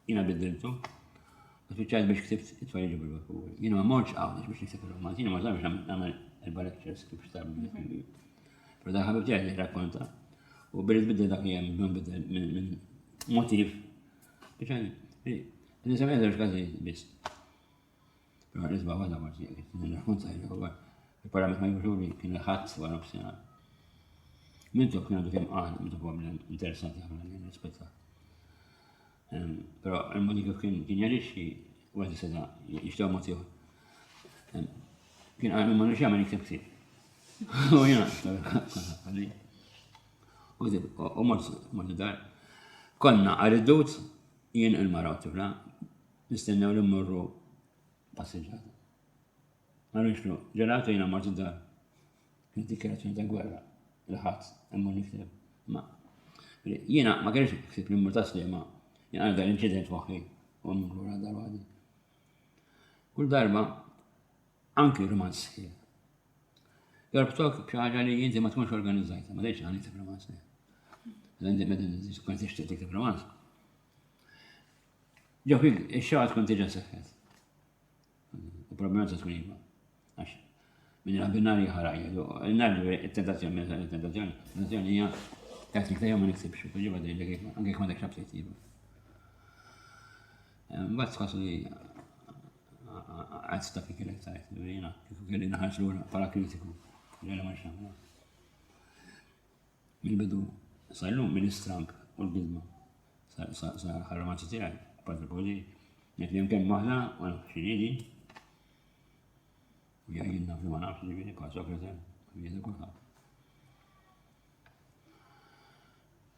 jina biddiltu. Għaspiċajt biex ktibt it-tfajli ġibri għakur. Jina ma morċ għabdex biex niktibt il-romanz. Jina ma biex għamil il-lectures kif xtabli. Pero da ħabibti għalli rakkonta. U birrit biddil dak li għam minn motiv. Biex Nisam jgħadar xkazi bis. Pero nisba għadda marti għek, n-rakkonta għu il-parlament ma jgħu kien l-ħat għu għu Mintu kien għadu kem għan, mintu għu interessanti għamla għan rispetta. Pero il-modi kif kien jarixi għaddi sada jishtaw motiv. Kien għan ma nixja ma nikteb ksib. U jena, għalli. U għidib, u mortu dar. Konna għal-id-dut jien il-maraw tifla, nistennew li mmorru passeggiata. Ma nixlu, ġelatu jena mortu dar. Kien dikjerazzjoni ta' gwerra, il-ħadd, immur nikteb. Ma jiena ma kienx ksib li mmur tasli ma jena għandha l-inċident waħħi u mmur lura dar għadi. Kull darba, anki romanz sħiħ. Jorbtok bħaġa li jinti ma tkunx organizzajta, ma dejx għan nikteb romanz sħiħ. Meta kont tixtieq tikteb romanz. Ġo fik, ix-xogħol tkun tiġa seħħet. Il-problema ta' tkun iva. Għax, minn il-binari ħarajja, il-narġu il-tentazzjoni, il-tentazzjoni hija qed niktejja ma niktibx, ġiba dejlek anke jekk m'għandekx absejt iva. Mbagħad tħossu li għad staffi kellek tajt, jiena kieku kelli naħarġ lura bħala kritiku, ġela ma xamla. Mill-bidu sal-lum minn-Trump u l-bidma sa' ħarromanzi tiegħi. Padre Poli, netlim kem maħna, għana xinidi. U jgħajinna fl-ma nafx ġibini, kwa Sokrates, jgħidu kullħat.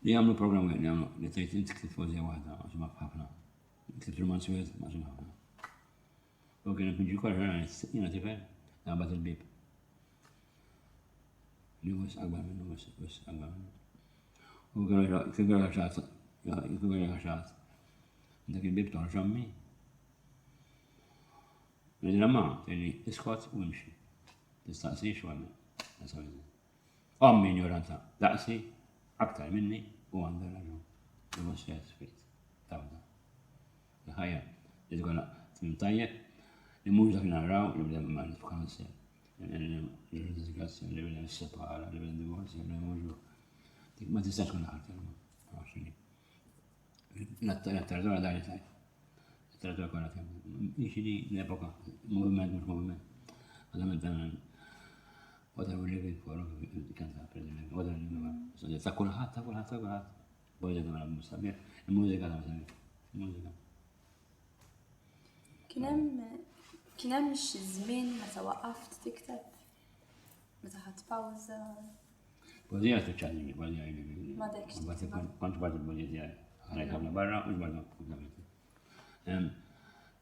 Li għamlu program għen, għamlu, li tajt inti ktib fozja wahda, għasma bħafna. Ktib romanzi għed, għasma bħafna. U kien nġi korra, jina tifel, għabat il-bib. Li għus għagbar minnu, għus għagbar minnu. U kien għarra ħaxat, kien għarra ħaxat. Dak il-bib toħra ġammi. Nidra ma, telli iskot u imxi. Tistaqsi xwalli. Ommi ignoranta, daqsi, aktar minni u għandha raġun. U s-sejt fit, tawda. L-ħajja, li tkolla t-mtajjeb, li mux dak naraw, li bda ma nifkanser. L-rizikazzjoni, li bda n-separa, li bda n-divorzja, li bda ma tistax kun ħarta. L-attaratura da jisaj. L-attaratura konna tem. Ixi li l-epoka, moviment mux moviment. Għadament dan whatever living for, kanta president, whatever living for. Ta' kullħat. Bojda għamla mustabir. Il-mużika ta' mustabir. Il-mużika. Kienem xizmin meta waqaft tikteb? Meta ħadd pawza? Bojda t-ċalli, bojda Ma dekx. Kont bħad il-bojda tijaj. Għalek għabna barra, u barra, għabna.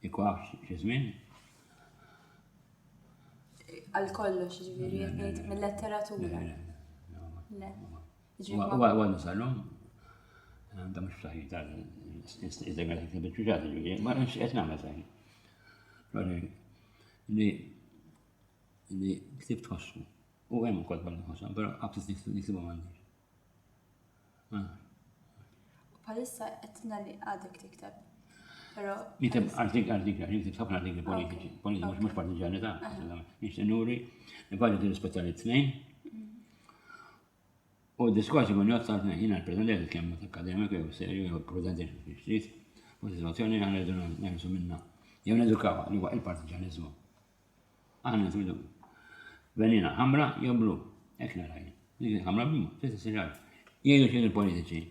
Ikwaħ xizmin? Għal-kollox, ġviri, jtnejt mill-letteratura. Le. Għadna sal-lum, da mux ftaħi ta' izdegħal t-kib il-ċuġat, ġviri, ma' nx etna ma' taħi. Li ktib tħossu, u għem kod barra tħossu, pero għabtis niktibu mandi. Palissa etna li għadek tikteb. Pero. Nikteb artikli, nikteb ħafna artikli politiċi, mux partiġani ta' nixti nuri, nifadġi t-rispetta li t-tnejn. U diskorsi kun jott tal-tnejn, jina l-pretendenti kemm akademiku, jew serju, jew pretendenti f-ixtrit, u situazzjoni għana rridu nersu minna. Jew nedukawa li huwa il-partiġanizmu. Għana tridu venina ħamra jew blu, ek narajn. Ħamra blu, t-sirar. Jgħidu xejn il-politiċi.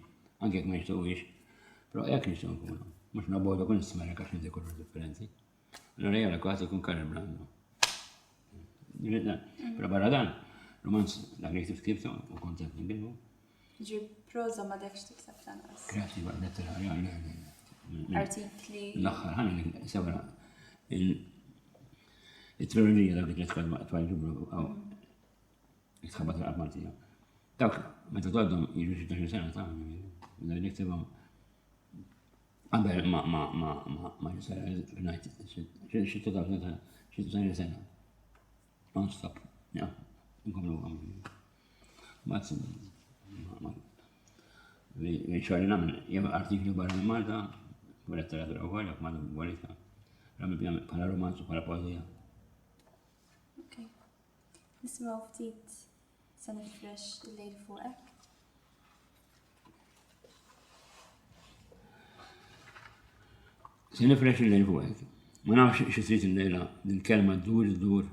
Anke jek ma jishtuwix, pero jek nishtuw nkunu. Mux nabodu kun istimera kax nidi kullu differenti. Allora jgħala kważi kun karri blandu. Pero barra dan, romanz dak li ktibtu u kontent nibibu. Ġi proza ma dekx tikseb tanqas. Kreativa, letterarja, Artikli. l-axħar ħana sewra il-trilogija dak li twal ġibru għaw jitħabat l-qab Maltija. Dawk, meta toddom jiġu 16 sena ta' da niktibhom qabel ma jisara ngħid xi 16 sena. Non-stop, ja, nkomplu għamlu. Xorri namen, jem artikli barra minn Malta, u letteratura u għalja, ma' għalita. Ramil bħala romanzu, bħala poezija. Ok. Nismaw ftit sa nifresh il-lejl fuqek. Se nifresh il-lejl fuqek. Ma nafx xi trid il-lejla, din-kelma dur,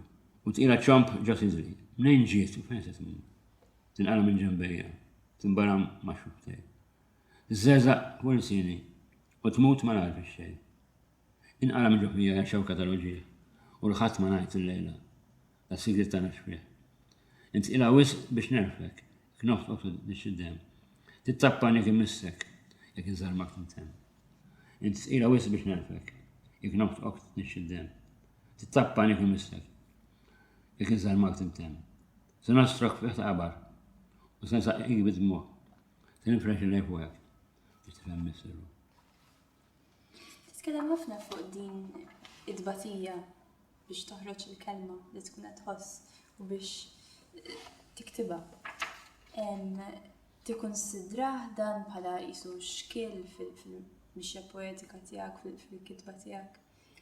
u tqila ċomp ġo tiżri. Mnejn ġiet, u fejn se tinqala minn ġembejja, tinbaram ma' xubtej. Żeżaq fuq il-sini, u tmut ma nagħrif ix-xejn. Inqala minn ġofija xewka tal-oġieħ, u l-ħadd ma ngħid il-lejla, tas-sigriet tagħna xfieħ. Int ila wisq biex nerfek, knoħt oqgħod nixxiddem. Tittappani kien missek, jekk inżarmak tintemm. Int ila wisq biex nerfek, jekk knoħt oqgħod nixxiddem. Tittappani kien missek, jekk inżarmak tintemm. Se nostrok fih qabar, u se nsaqqiq bid-dmuħ, se nifresh il-lejl fuqek biex tifhem missieru. Titkellem ħafna fuq din id-batija biex toħroġ il-kelma li tkun qed tħoss u biex tiktibha. Tikkunsidrah dan bħala qisu xkiel fil-mixja poetika tiegħek fil-kitba tiegħek.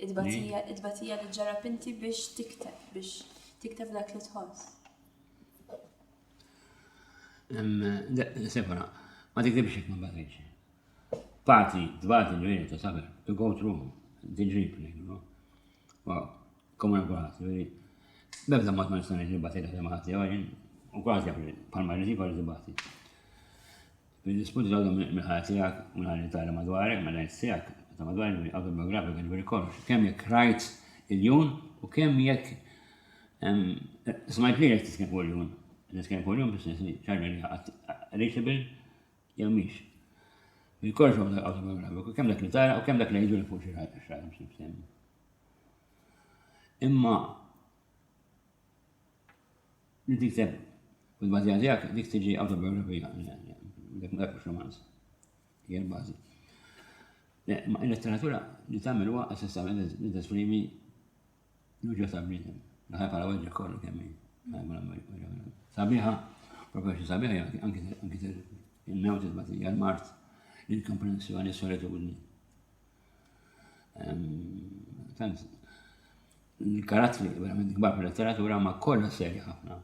Id-batija li ġarab inti biex tikteb dak li tħoss. Sefra, ma tiktibx hekk ma bagħidx. Parti, dbati ġviri ta' saber, to go through, deeply, you know. Wow, common għuħat, ġviri. Bebda ma t-man ġibati ta' maħati, u għuħat jgħabri, palma rriti għal ġibati. Bil-disputi għaddu mill-ħajja tijak, mill-ħajja tijak madwarek, mill-ħajja tijak ta' madwarek, autobiografika ġviri korx. Kem jek rajt il-jun, u kem jek smajt li jek tisken fuq il-jun. Tisken fuq il-jun, bis ċarġa li reachable, jemmix. Il-korġ autobiografiku, kem dak li tara u kem dak li jgħidu li fuq xi Imma li tikteb fil-batija tiegħek dik tiġi autobiografija, dak mhux romanz. Hija l-bażi. Ma il-letteratura li tagħmel huwa assessament li tesprimi l-uġġa ta' bniedem. Naħaj bħala weġġa kollu kemm hi. Sabiħa, proprio xi sabiħa anke il-mewt il-batija, l-mart. L-inkomprensjoni solitudni. Tant, il-karattri verament kbar fil-letteratura ma kollha serja ħafna.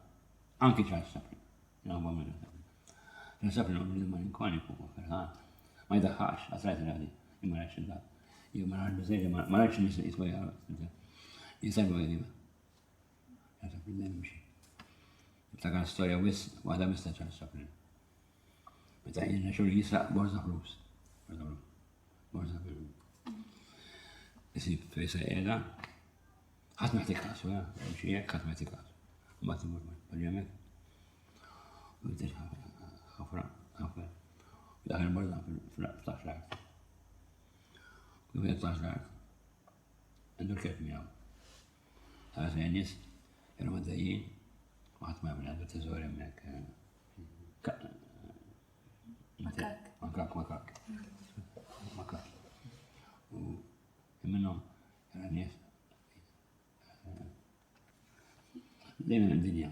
Anki Charles Chaplin. Charles Chaplin huwa bniedem malinkoniku, ma jdaħħax, għasrajt il-għadi, imma rajx il-għad. Jew ma rajx biżejja, ma rajx nis jiswajja. Jisajbu għediba. Charles Chaplin dejjem mxi. Ibtakan storja waħda mista Charles Chaplin. Meta jenna xogħol jisraq borza flus. Borza flus. Isib fejsa qiegħda, ħadd meħtieq kasu, xi hekk ħadd meħtieq kasu. Mbagħad imur mal-jemek. U jidher ħafra. Daħal borza fl-tax l-art. U jgħid tax l-art. Għandu l-kef miegħu. Ħares nies kienu maddejjin, u ħadd ma jagħmel għandu teżor hemmhekk. Makak. U minnom, jara nies. Dejna d-dinja.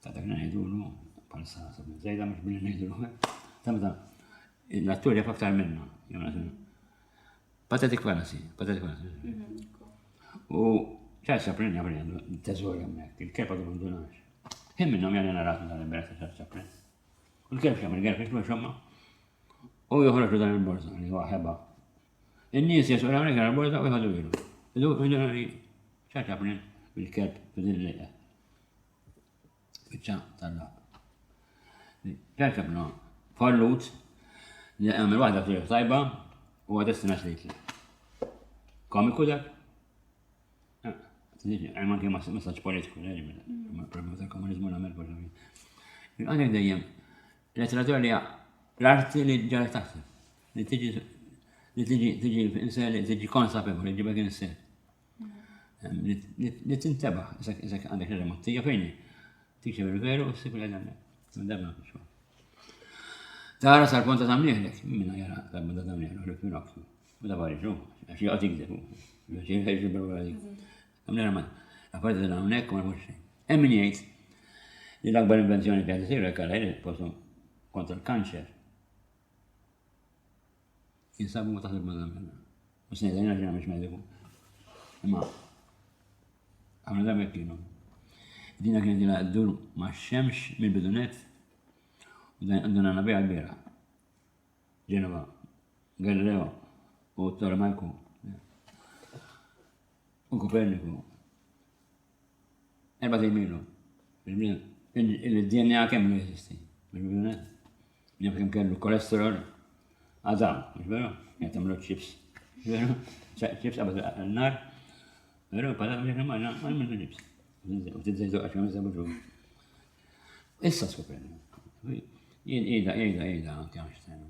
Ta' dak ngħidulu, palsa sabna żejda mhux billi ngħidulu. Ta' l-attur jaf aktar minna. Pathetic fallacy. U Charles Chaplin jagħmel għandu teżor hemmhekk, il-kelb għadu m'għandunax. Hemm minnhom jagħmel naratu tal-imberaħ ta' Charles Chaplin. Il-kelb xamil, il-kelb xamil xamma. U joħroġu dan il-borza, li huwa ħeba. In-nies jasqu għamnek għal il-borza u jħadu jilu. Idu li Charles Chaplin bil-kelb f'din il-lejqa. Fiċċa tal-laq. Charles Chaplin fallut li għamil waħda f'tirq tajba u għadestina xlejtli. Komiku dak? Għajman kien messaġġ politiku, problema tal-komunizmu l-Amerika. Għanek dejjem letteratura li l-arti li ġara taħseb, li tiġi insa li tiġi konsapevoli, li ġibek insa. Li tintebaħ, isak għandek l-remottija fejni, tikxeb il-veru u s-sib l-għadamnek. Dabna xo. Tara sal-ponta tamliħlek, minna jara sal-ponta tamliħlek, l-ok minok. U da bari xo, għaxi għatik debu. Għaxi għaxi barba għadik. Għamna raman, għaparti da għamnek u għamnek xejn. Emmin jgħid li l-akbar invenzjoni kħad t-sir għakala jgħid postu kontra l-kanċer. Jinsabu ma taħt il-ponta tamliħlek. U s-nejdajna ġena miex mediku. Imma, għamna da mekkinu. Dina kienet dina d-dur ma' xemx mill-bidunet u dan għanna bija l-bira. Ġenova, Galileo u Ptolemaiku u Koperniku. 40 milu. Il-DNA kemm lu jesisti mill-bidunet. Njaf kemm kellu kolesterol għadam, mux veru? Jgħatamlu ċips. Veru? ċips għabad għal-nar. Veru, patat mġekna ma' għal-minu ċips. U tidzejdu għax ma zabuġu. Issa skopreni. Ida, anke Einstein.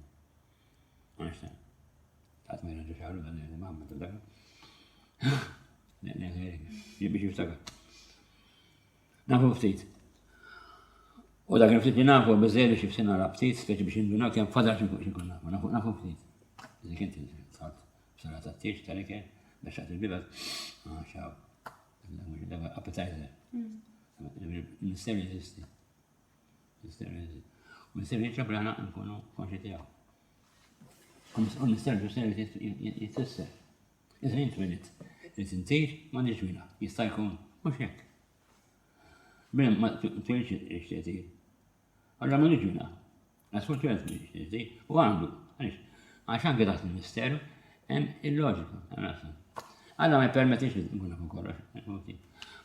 Einstein. Għat ma jraġu xaħru għan jgħu maħmad u daga. Biex jiftaga. Nafu ftit. U dak ftit li nafu bizzejdu xifsina la ftit, speċi biex induna kjem fadar xinkun nafu. Nafu ftit. Zik inti sart b'sala ta' t-tiex tal-ikel, biex għat il-bibat. Xaw. Appetizer. Mister jesisti. U mister jieċab li għana nkunu konċi tijaw. U mister jistisser. Jizrin twinit. Li tintir ma nġwina. Jista' jkun mux jek. Binem ma twinit ixtieqti. Għalla ma nġwina. Nasfur twinit ixtieqti. U għandu. Għaxan għedat il-misteru hemm il-loġika. Għalla ma jpermettix li nkun nkun korrox.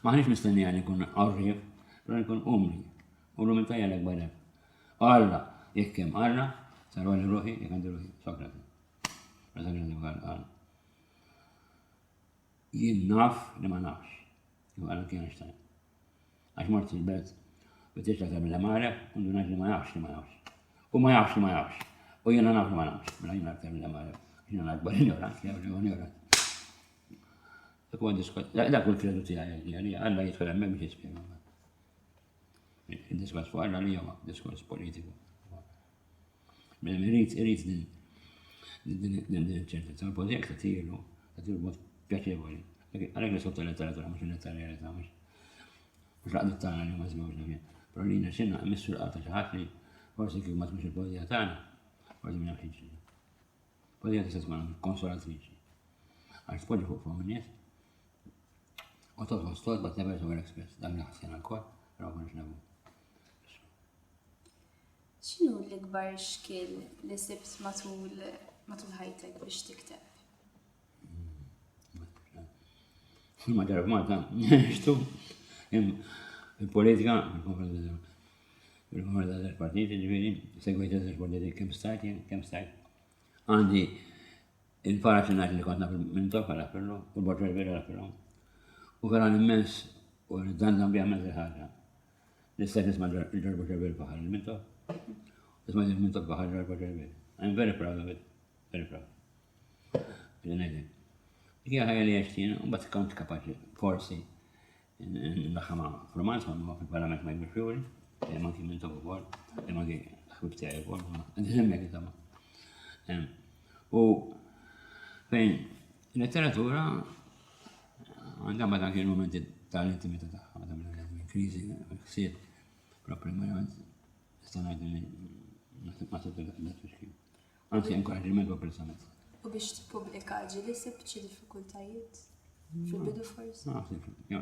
Maħniex mistennija li nkun għarrif, però nkun umri. U l-umilta jgħalek barek. Għalla, jekkem għalla, saru għalli ruħi, jek għandi ruħi, Sokrati. Sokrati għal. Jien naf li ma nafx. Għalla kien Einstein. Għax mort il-belt, bitiex la tabla marek, undu naġ li ma nafx li ma nafx. U ma nafx li ma nafx. U jena naf li ma nafx. Mela jena tabla marek. Jena għakbar ignorant, ignorant. Dak huwa diskors, dak huwa l-kredu tiegħi li Alla jidħol hemmhekk biex jispjega. Il-diskors fuq Alla li huwa diskors politiku. Irid din iċ-ċertezza, poi jekk tagħtilu mod pjaċevoli. Għalhekk li sotto l-letteratura mhux il-letteratura mhux laqdiet tagħna li ma żmewx nafien. Però li xinna missu l-qalta xi ħadd li forsi kif ma tmux il-poezija tagħna, forsi ma nafx jiġri. Poezija tista' tkun konsolatriċi. Għax tpoġġi fuq nies. U todħol but never over express. Dan li ħassien għal-kol, però ma nabu. X'inhu l-ikbar xkiel li sibt matul ħajtek biex tikteb? Ma ġarab Malta, xtu, il-politika, il-konferenza tal-partiti, ġiviri, segwejta tal-partiti, kem stajt. Għandi il-paraċinat li kontna minn-tok għal-appellu, u l-borġer veri għal-appellu. U għalan immens, u dan bjammet il-ħagġa. L-istat nisma ġarbu ġarbel paħal il-mintok. Nisma il-mintok paħal ġarbu ġarbel. I'm very proud of it. Very proud. Bidinajden. Dikja ħajja li għaxtina, un bat kont kapaċi, forsi, n-daħħama romanz, ma fil-parlament ma jibir fjuri, ma kien mintok u għol, ma kien xbib tijaj u għol, għandizemmek jitama. U fejn, letteratura, għandha ma anke il-momenti tal-intimità tagħha, kriżi, ħsieb, propri ma nista' ngħid li ma tibda. Anzi inkoraġġiment u apprezzament. U biex tippubblika ġieli sibt xi diffikultajiet fil-bidu forsi?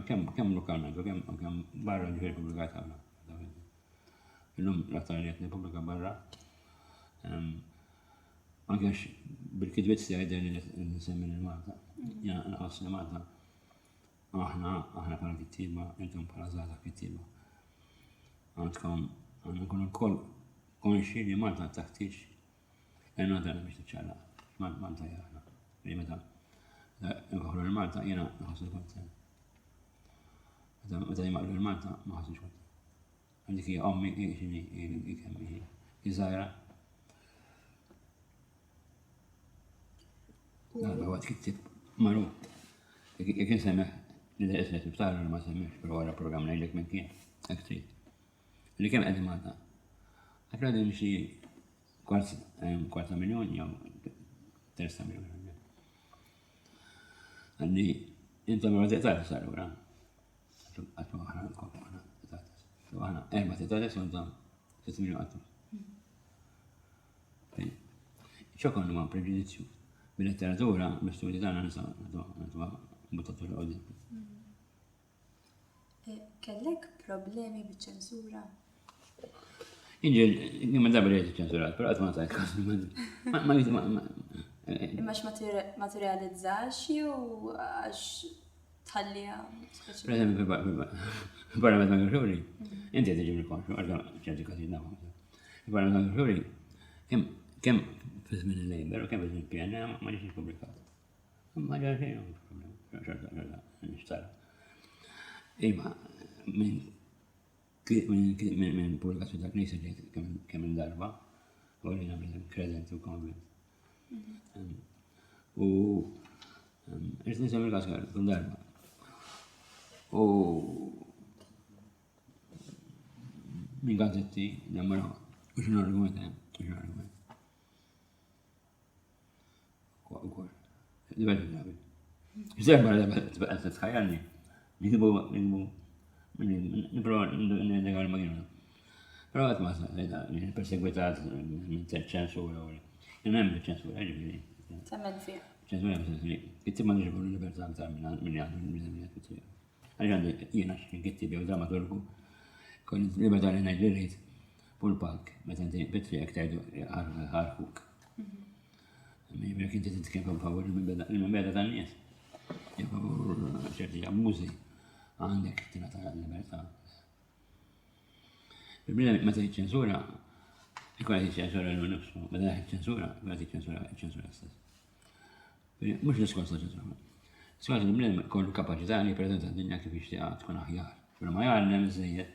Kemm lokalment u kemm barra ġifieri pubblikajt ħafna. Illum l-aktar li qed nippubblika barra. Anke bil-kidbiet tiegħi li nsemmi lil Malta. Jiena nħoss li Malta aħna bħala kittiba, intom bħala żgħażagħ kittiba. Għandna nkunu l-koll konxi li Malta taħtieġ għandna dan biex tiċċallaq. Malta jgħana. Li meta nkoħlu l-Malta jiena nħossu kontent. Meta jmaqlu l-Malta ma ħossux kontent. Għandik hija ommi xini kemm jiżgħira. Għalba għat kittib maru. Jek nsemmeħ li da islet b'tara ma semmeħx, pero għara program najlek minn kien, trid. Li kemm qegħdin Malta. Għafra din xi kwarta miljon jew 3 miljon. Għalli intom ma tiqtar sar ura. Għatma għana nkomplu għana tiqtar. Għana 4 tiqtar u intom 6 miljon għattu. ċokon huwa preġudizzju. Bil-letteratura, bil-studi tagħna nisa buttatura qudiem. Kellek problemi biċ-ċensura? Inġil, ma dabri ċensurat, però qatt ma tajt każ Imma materializzax jew għax tħallija? Per eżempju, barra meta nagħmlu inti qed tiġi mill-konxu, għax ċerti każi nagħmlu. Barra meta nagħmlu kemm fi żmien il-Labor u kemm fi żmien il-PNA ma ġiex ippubblikat. Ma ġara xejn mhux problema, nixtara. Imma minn pubblikazzjoni ta' Knisja ġejt kemm il-darba, u li nagħmel Crescent u Convent. U irrid nisemmi l-każ kull darba. U minn gazzetti nemmaraw u x'inhu argument. Ukoll. Diversi drabi. Żerba tbaqgħet titħajjarni. Nipprova n-negal ma kienu. Però għat ma persegwitat minn ċensura u hemm ċensura ġifieri. Temmen fih. ċensura li kittib ma nġibu l-libertà aktar minn għandu l-mizamijiet kittib. Għalli jiena kittib jew drammaturgu kon libertà li ngħid li rrid pull-pak meta inti bitri jekk tgħidu ħarkuk. Jibrak inti titkellem favur il-mibeda tan-nies. Jew favur ċerti abbużi għandek tingħata l-libertà. Il-bnida meta ċensura, ikun qed ċensura l-nifsu, meta ċensura, qed ċensura stess. Mhux l-iskors ta' ċensura. Skors il-bnida kollu kapaċità li jippreżenta d-dinja kif jixtieqha tkun aħjar. Ma jgħallem iżejjed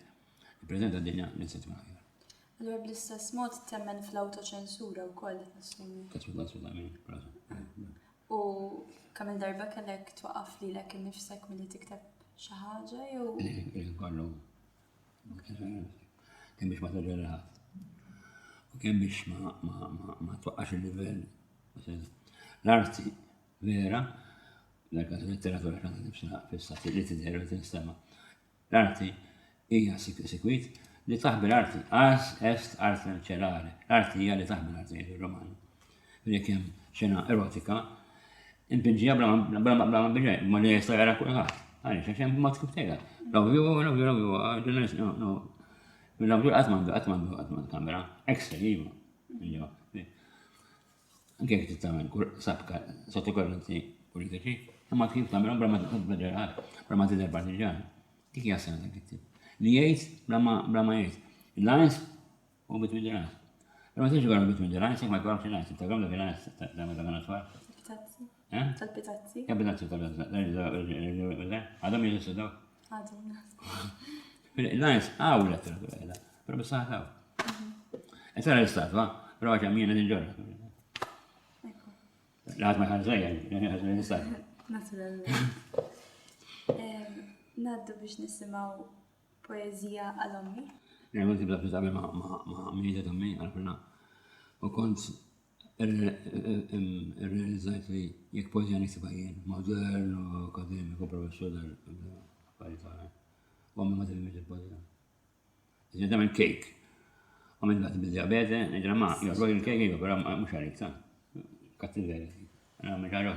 jippreżenta d-dinja li se tkun aħjar. Allura bl-istess mod temmen fl-autoċensura wkoll qed nassumi. U kemm il-darba kellek twaqqaf lilek innifsek milli tikteb xi ħaġa jew? Kollu. Kemm biex ma toġġelhat. U kemm biex ma twaqqax il-livell. L-arti vera, l-każ letteratura x'għandha nifsha fis-sati li tidher u tinstema'. L-arti hija sekwit li taħbi l-arti, ars est arte ċelare. L-arti hija li taħbi l-arti jgħidu r-Romani. Jekk hemm xena erotika, impinġija bla biġej, ma li jista' jara kulħadd. Għaliex għax hemm mod kif tgħidha. Ġurnalist, no. Mill-awdur qatt m'għandu kamera, ekstra jiva. Anke jekk titagħmel sabka sottokorrenti politiċi, imma kif tagħmelhom bla ma tidher partiġan. Dik hija sena dak it-tip. Li jgħid bla ma jgħid. Il-lines u between the lines. Ma tiġi għara between the lines, jek ma jkollokx il-lines, ta' lines ta' għana twar. Pitazzi. Tal-pitazzi? Pitazzi tal-pitazzi. Għadhom jgħidu daw? Għadhom. Il-lines għaw l-letteratura għedha, pero bis-saħ għaw. Tara l-istat, va? Pero għaxa mjena dinġorra. Laħat ma ħarżajja, l-istat. Naturalment. Naddu biex nisimaw poezija għal-ommi. Għu tibda t-tabel ma' minita tammi għal-prina. U kont realizzajt li jek poezija niktibha jien, modern u akademiku, professor dal-parità. U għammi ma t-tibimiex il-poezija. Jizja tamen kejk. U minn għat bil-diabete, nġra ma' jgħu il-kejk jgħu, pero mux għalik, sa' kattiveri. Għana minn ġarra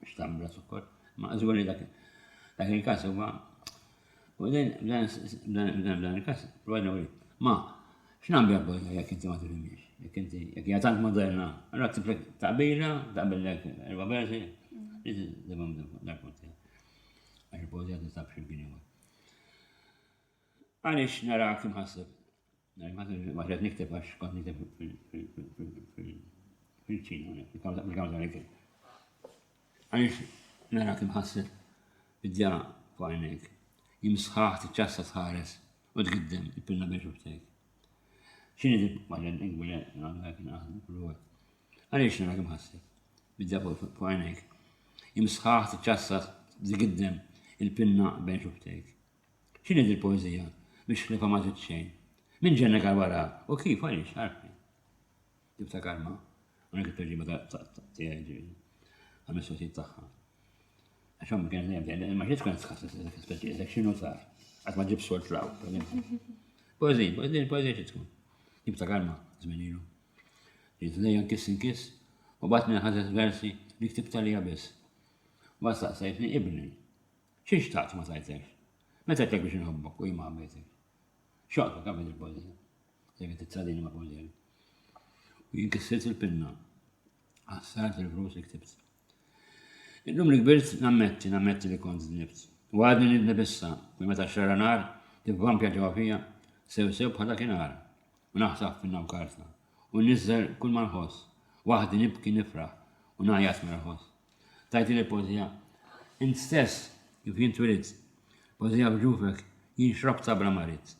xtambra sukkor. Ma' zgur li dak il-kas huwa. U dan il-kas, provajna għuri. Ma, x'nambi għabba jek inti ma t-tibimiex? Jek jgħatant moderna, għarra t-tiblek taqbila, taqbillek erba versi, li t-dibam dar-konti. Għax il-poezija t-tabx il-bini għu. Għalix nara kim ħassib. Maħret nikteb għax kont nikteb fil-ċina, fil-kamza nikteb. Għalix nara kim ħassib bid-dja fuqajnek. Jimsħaħ t-ċassa tħares u tqiddem il-pilna biex uftejk. xini di għal l-ingwile għal naħdmu kull għaliex nara kemm ħassib. Bidda fuq għajnejk. Imsħaħ tiċċassas zigiddem il-pinna bejn xuftejk. Xini di l-poezija biex li ma xejn. Min ġennek għal wara u kif għaliex għarfi. Tibta karma, unek il-perġiba tijaj ġivini. Għal-missotit taħħa. Għaxom kien għem, ma ġiet kien t-tħassas xinu sar. Għat ma ġib solt law. Poezija ċitkun. Tibta karma, zminilu. Ġiet kiss, u batni ħazet versi li ktibta li għabis. U għastaqsajtni ibni. Xiex taqt ma tajtex? Meta tek biex nħobbok u jima għabbejtek? Xoqtok għabed il-poezija. Jgħet t-tradini ma poezija. U jinkissirt il-pinna. Għassart il-flus li ktibt. Illum li kbirt nammetti li kont nibt. U għadni nidnibissa, u meta xarra nar, tibbampja ġawafija, sew bħala kienar. U naħsaf finna u karta. U nizzer kull ma nħoss. Waħdi nibki nifraħ u naħjas mirħos. Tajti li poezija. Int stess, kif jintwilit, poezija bġufek jinxrab tabla marit.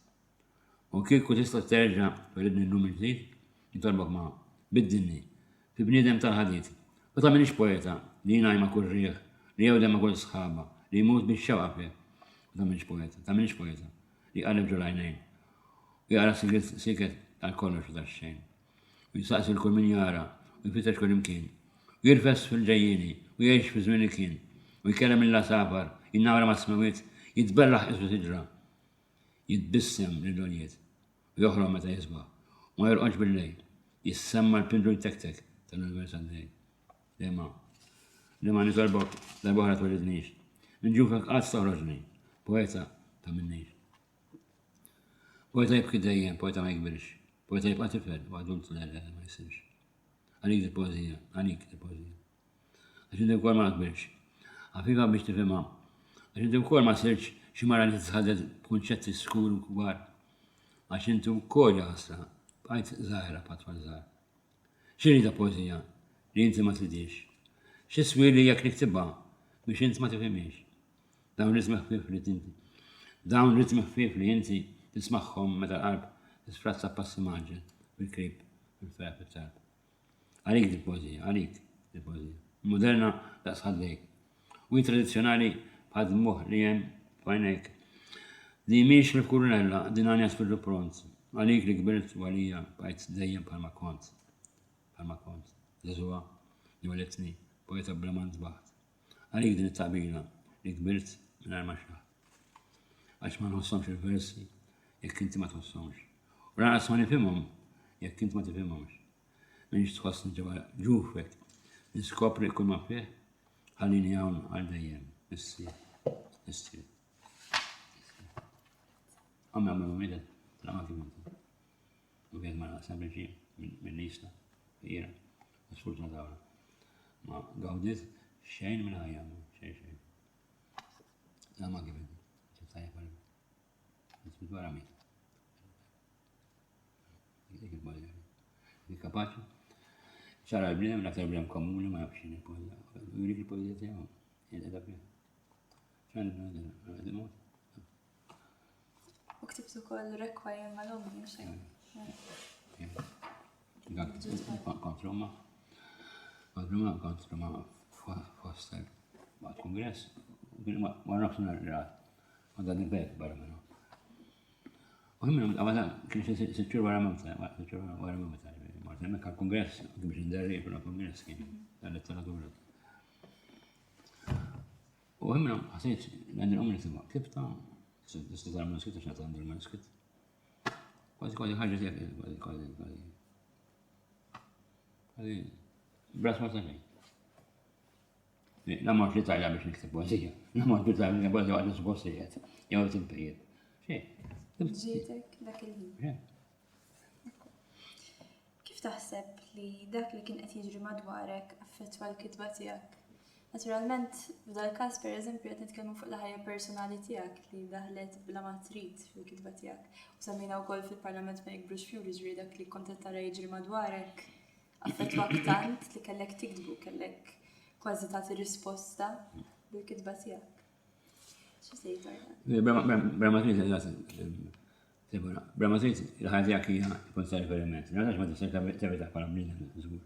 U kieku tista terġa tweridni n-num il-ġdid, jintolbok ma biddinni, fi bniedem tal-ħadit. U ta' minix poeta, li najma kull rieħ, li jewdem ma kull sħaba, li jmut biex xewqa fih. U ta' minix poeta, li qalib ġolajnejn. U jara siket tal-kollox u tal-xejn. U jisaqsi l-kull min jara, u jfitex kull imkien. U jirfess fil-ġejjini, u jgħix fi żmien kien. U jkellem il-lasafar, jinnawra ma' smawiet, jitbellaħ isru tiġra. Jitbissem l-donjiet. U joħrom meta jisbaħ. U ma jirqonx bil-lejl. Jissemma l-pindru tek tal-Università d-dej. Lema nitolbok darbohra twelidnix. Nġufek għad toħroġni. Poeta ta' minnix. Poeta jibki dejjem, poeta ma jikbirx. Poeta jibqa tifel, u għadult l-għal ma jisirx. Għalik il-poezija, Għaxin kol ma nakbirx. Għafifa biex tifema. Għaxin kol ma sirx ximara li tħaded kunċetti skur u kbar. Għaxin kol jaħasra, bħajt zaħra patfall zaħra. Xini ta' poezija li inti ma tidix. Xiswili jek niktibba biex inti ma tifemiex. Dawn ritmi ħfif li tinti. Dawn ritmi ħfif li inti tismaħħom meta qalb tisfrazza passi maġġel bil-krib, bil-fef, bil-tarb. Għalik il-poezija, għalik il-poezija. Moderna daqs ħaddejk. U tradizjonali bħad muħ li jem fajnek. Di miex l-kurunella, din għanja spirru pront. Għalik li kbirt u għalija bħajt dejjem bħalma kont. Bħalma kont. Zezuwa, li għaletni, poeta blaman zbaħt. Għalik din it-tabila li kbirt minn għarma xaħt. Għax ma nħossomx il-versi, jekk inti ma tħossomx. U għanqas ma nifimhom, jekk inti ma tifimhomx. Minix tħossni ġewa ġufek, niskopri kull ma fih, ħallini hawn għal dejjem, issir. Għamma għamma mida, t-lama kif u għed ma sempliċi minn nisna, fira, s-furtuna dawra. Ma għawdiet xejn minn ħajja, xejn. Lama kif ċettajja għalbi. Nisbit wara mit. Dik il-bħalja. Dik kapaċi. ċara l-bniem, l-aktar bniem komuni ma jafxin il-poezija. Jurik il-poezija tijaw, jgħedha bniem. ċan il-mot. U ktibtu kol rekwajjem mal-ommi, xejn. Kontroma foster għad kongress. Ma nafsu narrat. Għadda nibek barra minnu. U għimna għabada kien s-sitċur wara mamta, Martin Mek għal-kongress, biex nderri fil-kongress kien, għal-letteratura. U għimna għasajt l-għandin umni t-tibba, ktibta, s-tibta l-manuskritt, għax għandu l-manuskritt. Kważi ħagġa tijak, kważi, bras ma t-taġi. La mort li tajla biex niktib poezija, la mort li tajla biex għadna s-bossijiet, jew t-impijiet. Xie? Ġietek dak il-ħin. Kif taħseb li dak li kien qed jiġri madwarek affettwa l-kitba tiegħek? Naturalment, f'dal każ pereżempju qed nitkellmu fuq l-ħajja personali tiegħek li daħlet bla ma trid fil-kitba tiegħek. U semmejna wkoll fil-Parlament ma jikbrux fjuri ġri dak li kont qed tara jiġri madwarek affettwak tant li kellek tikdbu, kellek kważi tagħti risposta bil-kitba tiegħek. Xi sejt għajna? Bra ma trid Brama trid il-ħajja hija jkun sa riferiment. Nagħtax ma tista' tevita bħala bniedem żgur.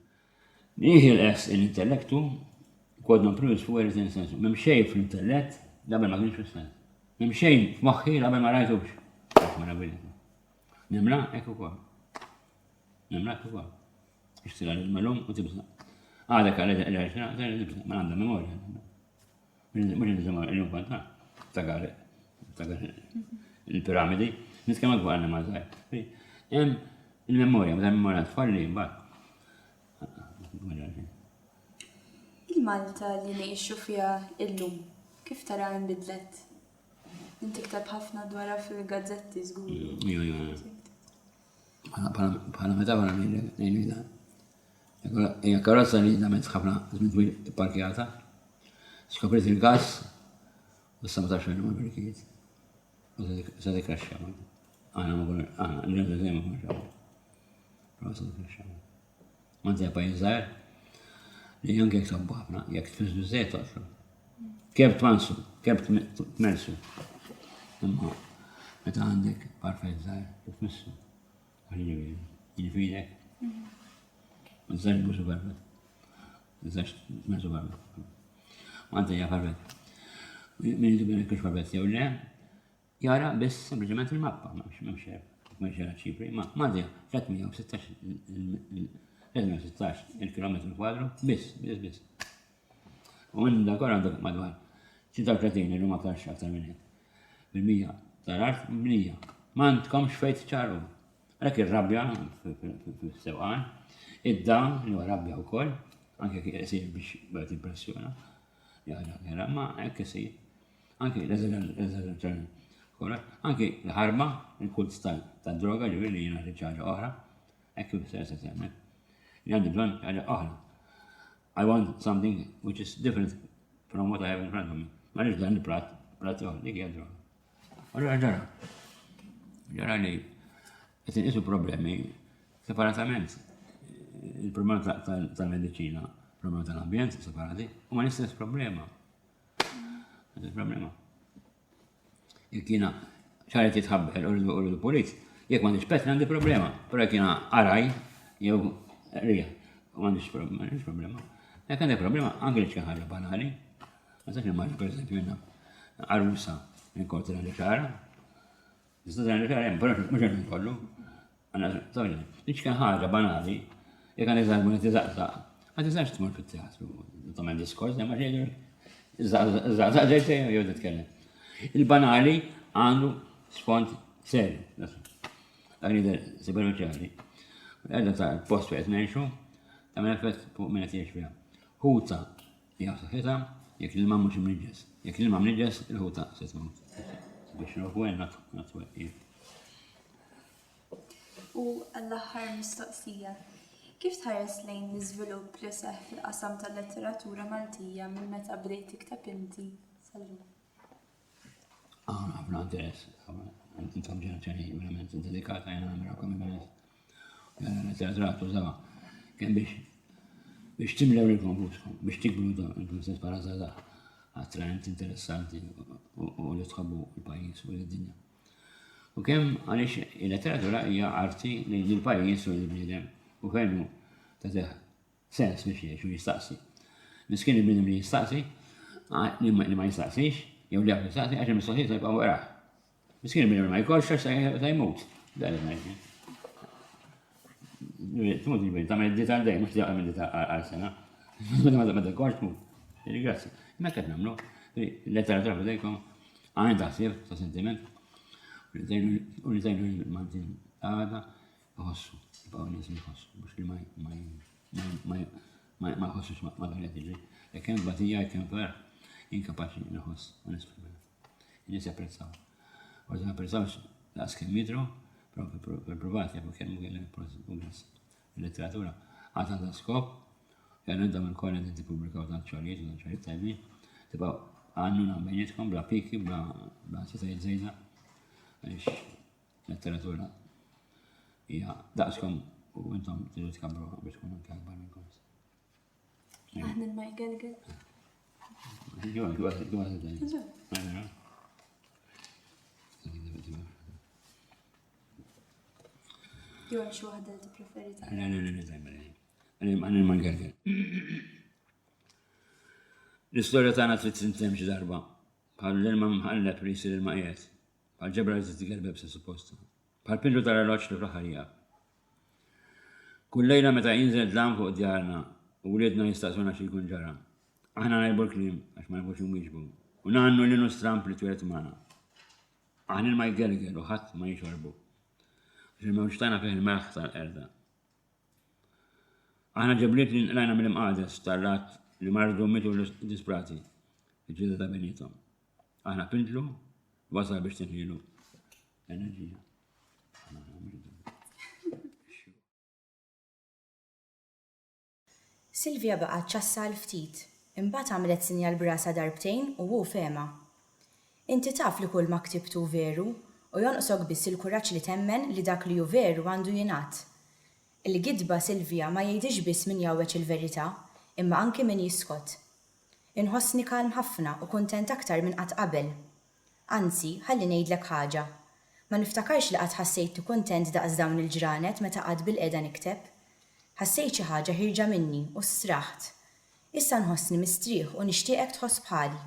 Nieħi l-S l-intellektu kod non plus fuq il sensu. M'hemm xejn fl-intellett qabel ma kienx fis-sens. M'hemm xejn f'moħħi qabel ma rajtux. Ma nabili. Nimla hekk ukoll. Nimla hekk ukoll. Ixtila l-malum u tibsa. Għadek għalek ma għandha memorja. Mhux nżomma l-jum kwanta. Takar il-piramidi. Nitkellem għal ma żgħar. Hemm il-memorja, meta memorja tfalli mbagħad. Il-Malta li ngħixu fiha illum, kif tara nbidlet? Inti ktab ħafna dwarha fil-gazzetti żgur. Bħala metafora ngħidu dan. Hija karozza li dament ħafna żmien twil ipparkjata. Skoprit il-gass u s-samtax ma berkiet. U sa tikraxxa. L-ġenza ma kumxaw. Però sa tikraxxa. Manti pajjiż żgħar li janke ksabbu ħafna, jekk tfizdu żejt toqgħod. Kif tmansu, kif tmersu. Imma meta għandek parfett żgħar, kif tmissu. Jiġi fidek. Ma tistax tbusu parfett. Ma tistax tmersu parfett. Manti hija parfett. Min jiddu kux parfett jew le, jara biss sempliċement il-mappa, m'hemmx ċifri, ma Malta 316 il-kilometru kwadru, biss. U minn dakor għandek madwar 36 il-lum aktar minn hekk. Bil-mija tal-art bnija. Ma għandkomx fejn ċarru. Għalhekk ir-rabbja fis-sewqan, id-dawn li huwa rabbja wkoll, anke isir biex bħed impressjona. Jara, ma hekk isir. Anke l-eżerċizzjoni kollha, anke l-ħarba, il-kult tad-droga ġifieri li jiena ħaġa oħra, hekk kif se semmek. Għandi bżonn ħaġa oħra. I want something which is different from what I have in front of me. Ma nix dan il-prat joħra, dik hija droga. Allura ġara li qed inqisu problemi separatament. Il-problema tal-mediċina, il-problema tal-ambjent separati, huma l-istess problema. Il-problema. Jekk jiena xaret jitħabbel u l-polit, jekk m'għandix pet għandi problema, però jekk jiena araj jew rija, m'għandix problema. Jekk għandi problema anke li ħaġa banali, ma sax nimmaġi pereżempju jiena arrusa inkorti għandi xara, tista' għandi xara hemm, però mhux qed nkollu. Dik ħaġa banali, jekk għandi żgħar tiżaqsaq, ma tistax tmur fit-teatru, tagħmel diskors, ma xejn iżaqsaq ġejtej jew titkellem. Il-banali għandu sfond seri. Dak jidher superficiali. Għedda ta' post fejn qed ngħixu, tagħmel effett fuq min qed jgħix fiha. Ħuta hija saħħitha jekk l-ilma mhux imniġġes. Jekk l-ilma mniġġes, il-ħuta se tmut. Biex nruħu għen natweqqi. U għall-aħħar mistoqsija, kif tħares lejn l-iżvilupp li seħħ fil-qasam tal-letteratura Maltija minn meta bdejt tikteb inti sal-lum? Ħafna interess, intom ġenerazzjoni verament dedikata jena nagħmilkom il-benes. Letteratura tużawa kien biex timlew il-konfuskom, biex tikbru intom stess bħala żgħażagħ attraenti, interessanti u li tħobbu il-pajjiż u l-dinja. U kemm għaliex il-letteratura hija arti li l-pajjiż u l-bniedem u fejn hu tagħtih sens biex jgħix u jistaqsi. Miskin il-bniedem li jistaqsi, li ma jistaqsix, jew li għafli saqsi, għaxem mistoqsijiet jibqa' waraħ. Miskin il-bniedem ma jkollx għax sa jmut. Dan ngħid. Tmut il-bniedem, tagħmel id-dita għal dejjem, mhux tagħmel id-dita għal-sena. Ma tkollx tmut. Grazzi. Ma qed nagħmlu. Il-letteratura f'dejkom għandha ħsieb ta' sentiment. U li tajnu il-mantin għada jħossu, jibqaw nies li jħossu, biex li ma jħossux ma għalet iġi. Jekk hemm batija, jekk hemm fer, inkapaċi nħoss, u nisfilmen. Nies japprezzaw. Għazza japprezzawx laqas kemm jidru, però per-provat jafu kelmu progress. Il-letteratura għata ta' skop, għannu għandha minn kolla inti publikaw ta' ċarijiet u ta' ċarijiet tajbin, tibqaw għannu bejnietkom bla piki, bla setajiet zejda, għalix letteratura hija daqskom u intom tiġu tkabru biex tkun anke akbar minnkom. Aħna ma jgelgel. Jew hemm xi waħda li tippreferi taqra. Għanni man-gerger. L-istoria tagħna trid tintemm xi darba. Bħal l-ilma mħalleb li jsir ilma qiegħed. Bħal ġebra li tigelbeb se supposta. Bħal pindu tal-arloġġ li fl-aħħar jaf. Kull lejla meta jinżel dlam fuq djarna u wliedna jistaqsuna xi jkun ġara. Aħna ngħibu l-kliem għax ma nafux nwieġbu. U naħannu l-inu stramp li twilet magħna. Aħna ma jgelgel u ħadd ma jixorbu. Għax il-mewġ tagħna fih il-melħ tal-qerda. Aħna ġebliet li nqlajna mill-imqades tar-rat li mardu mitu l-disprati, il-ġilda ta' benitom. Aħna pintlu, wasal biex tinħilu. Enerġija. Silvia baqgħet ċassa l-ftit, imbagħad għamlet sinjal brasa darbtejn u hu fehma. Inti taf li kull ma ktibtu veru u jonqsok biss il-kuraġġ li temmen li dak li hu veru għandu jingħad. Il-gidba Silvia ma jgħidix biss min jawweġ il-verità, imma anke min jiskot. Inħossni kalm ħafna u kuntent aktar minn qatt qabel. Anzi, ħalli ngħidlek ħaġa. Ma niftakarx li qatt ħassejtu kuntent daqs dawn il-ġranet meta qatt bil-qiegħda nikteb. Ħassejt xi ħaġa ħirġa minni u sraħt. Issa nħossni mistrieħ u nixtieqek tħoss bħali.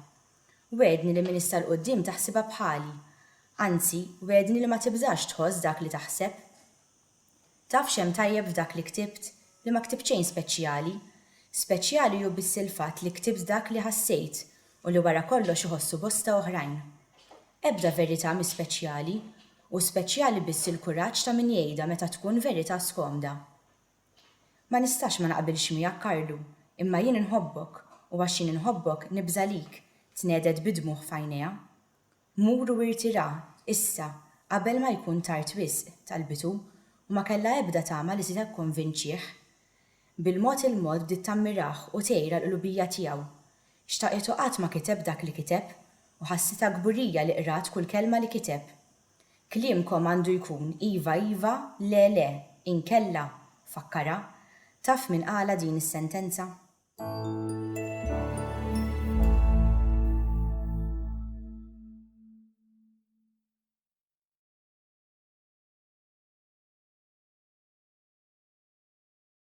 Wedni li min issa l-qudiem taħsibha bħali. Anzi, wedni li ma tibżax tħoss dak li taħseb. Taf x'hemm tajjeb f'dak li ktibt li ma ktibt xejn speċjali. Speċjali hu biss il-fatt li ktibt dak li ħassejt u li wara kollox iħossu bosta oħrajn. Ebda verità mi speċjali u speċjali biss il-kuraġġ ta' min jgħidha meta tkun verità skomda. Ma nistax ma naqbilx miegħek Karlu, imma jien inħobbok u għax jien inħobbok nibża lik, tneded bidmuħ f'għajnejha. Muru irtira, issa, qabel ma jkun tard wisq talbitu u ma kellha ebda tama li se tikkonvinċih. Bil-mod il-mod bdiet tammiraħ u tgħira l-qlubija tiegħu. Xtaqetu qatt ma kiteb dak li kiteb u ħassita gburija li qrat kull kelma li kiteb. Kliemkom għandu jkun iva iva, le le, inkella, fakkara, taf min qala din is-sentenza?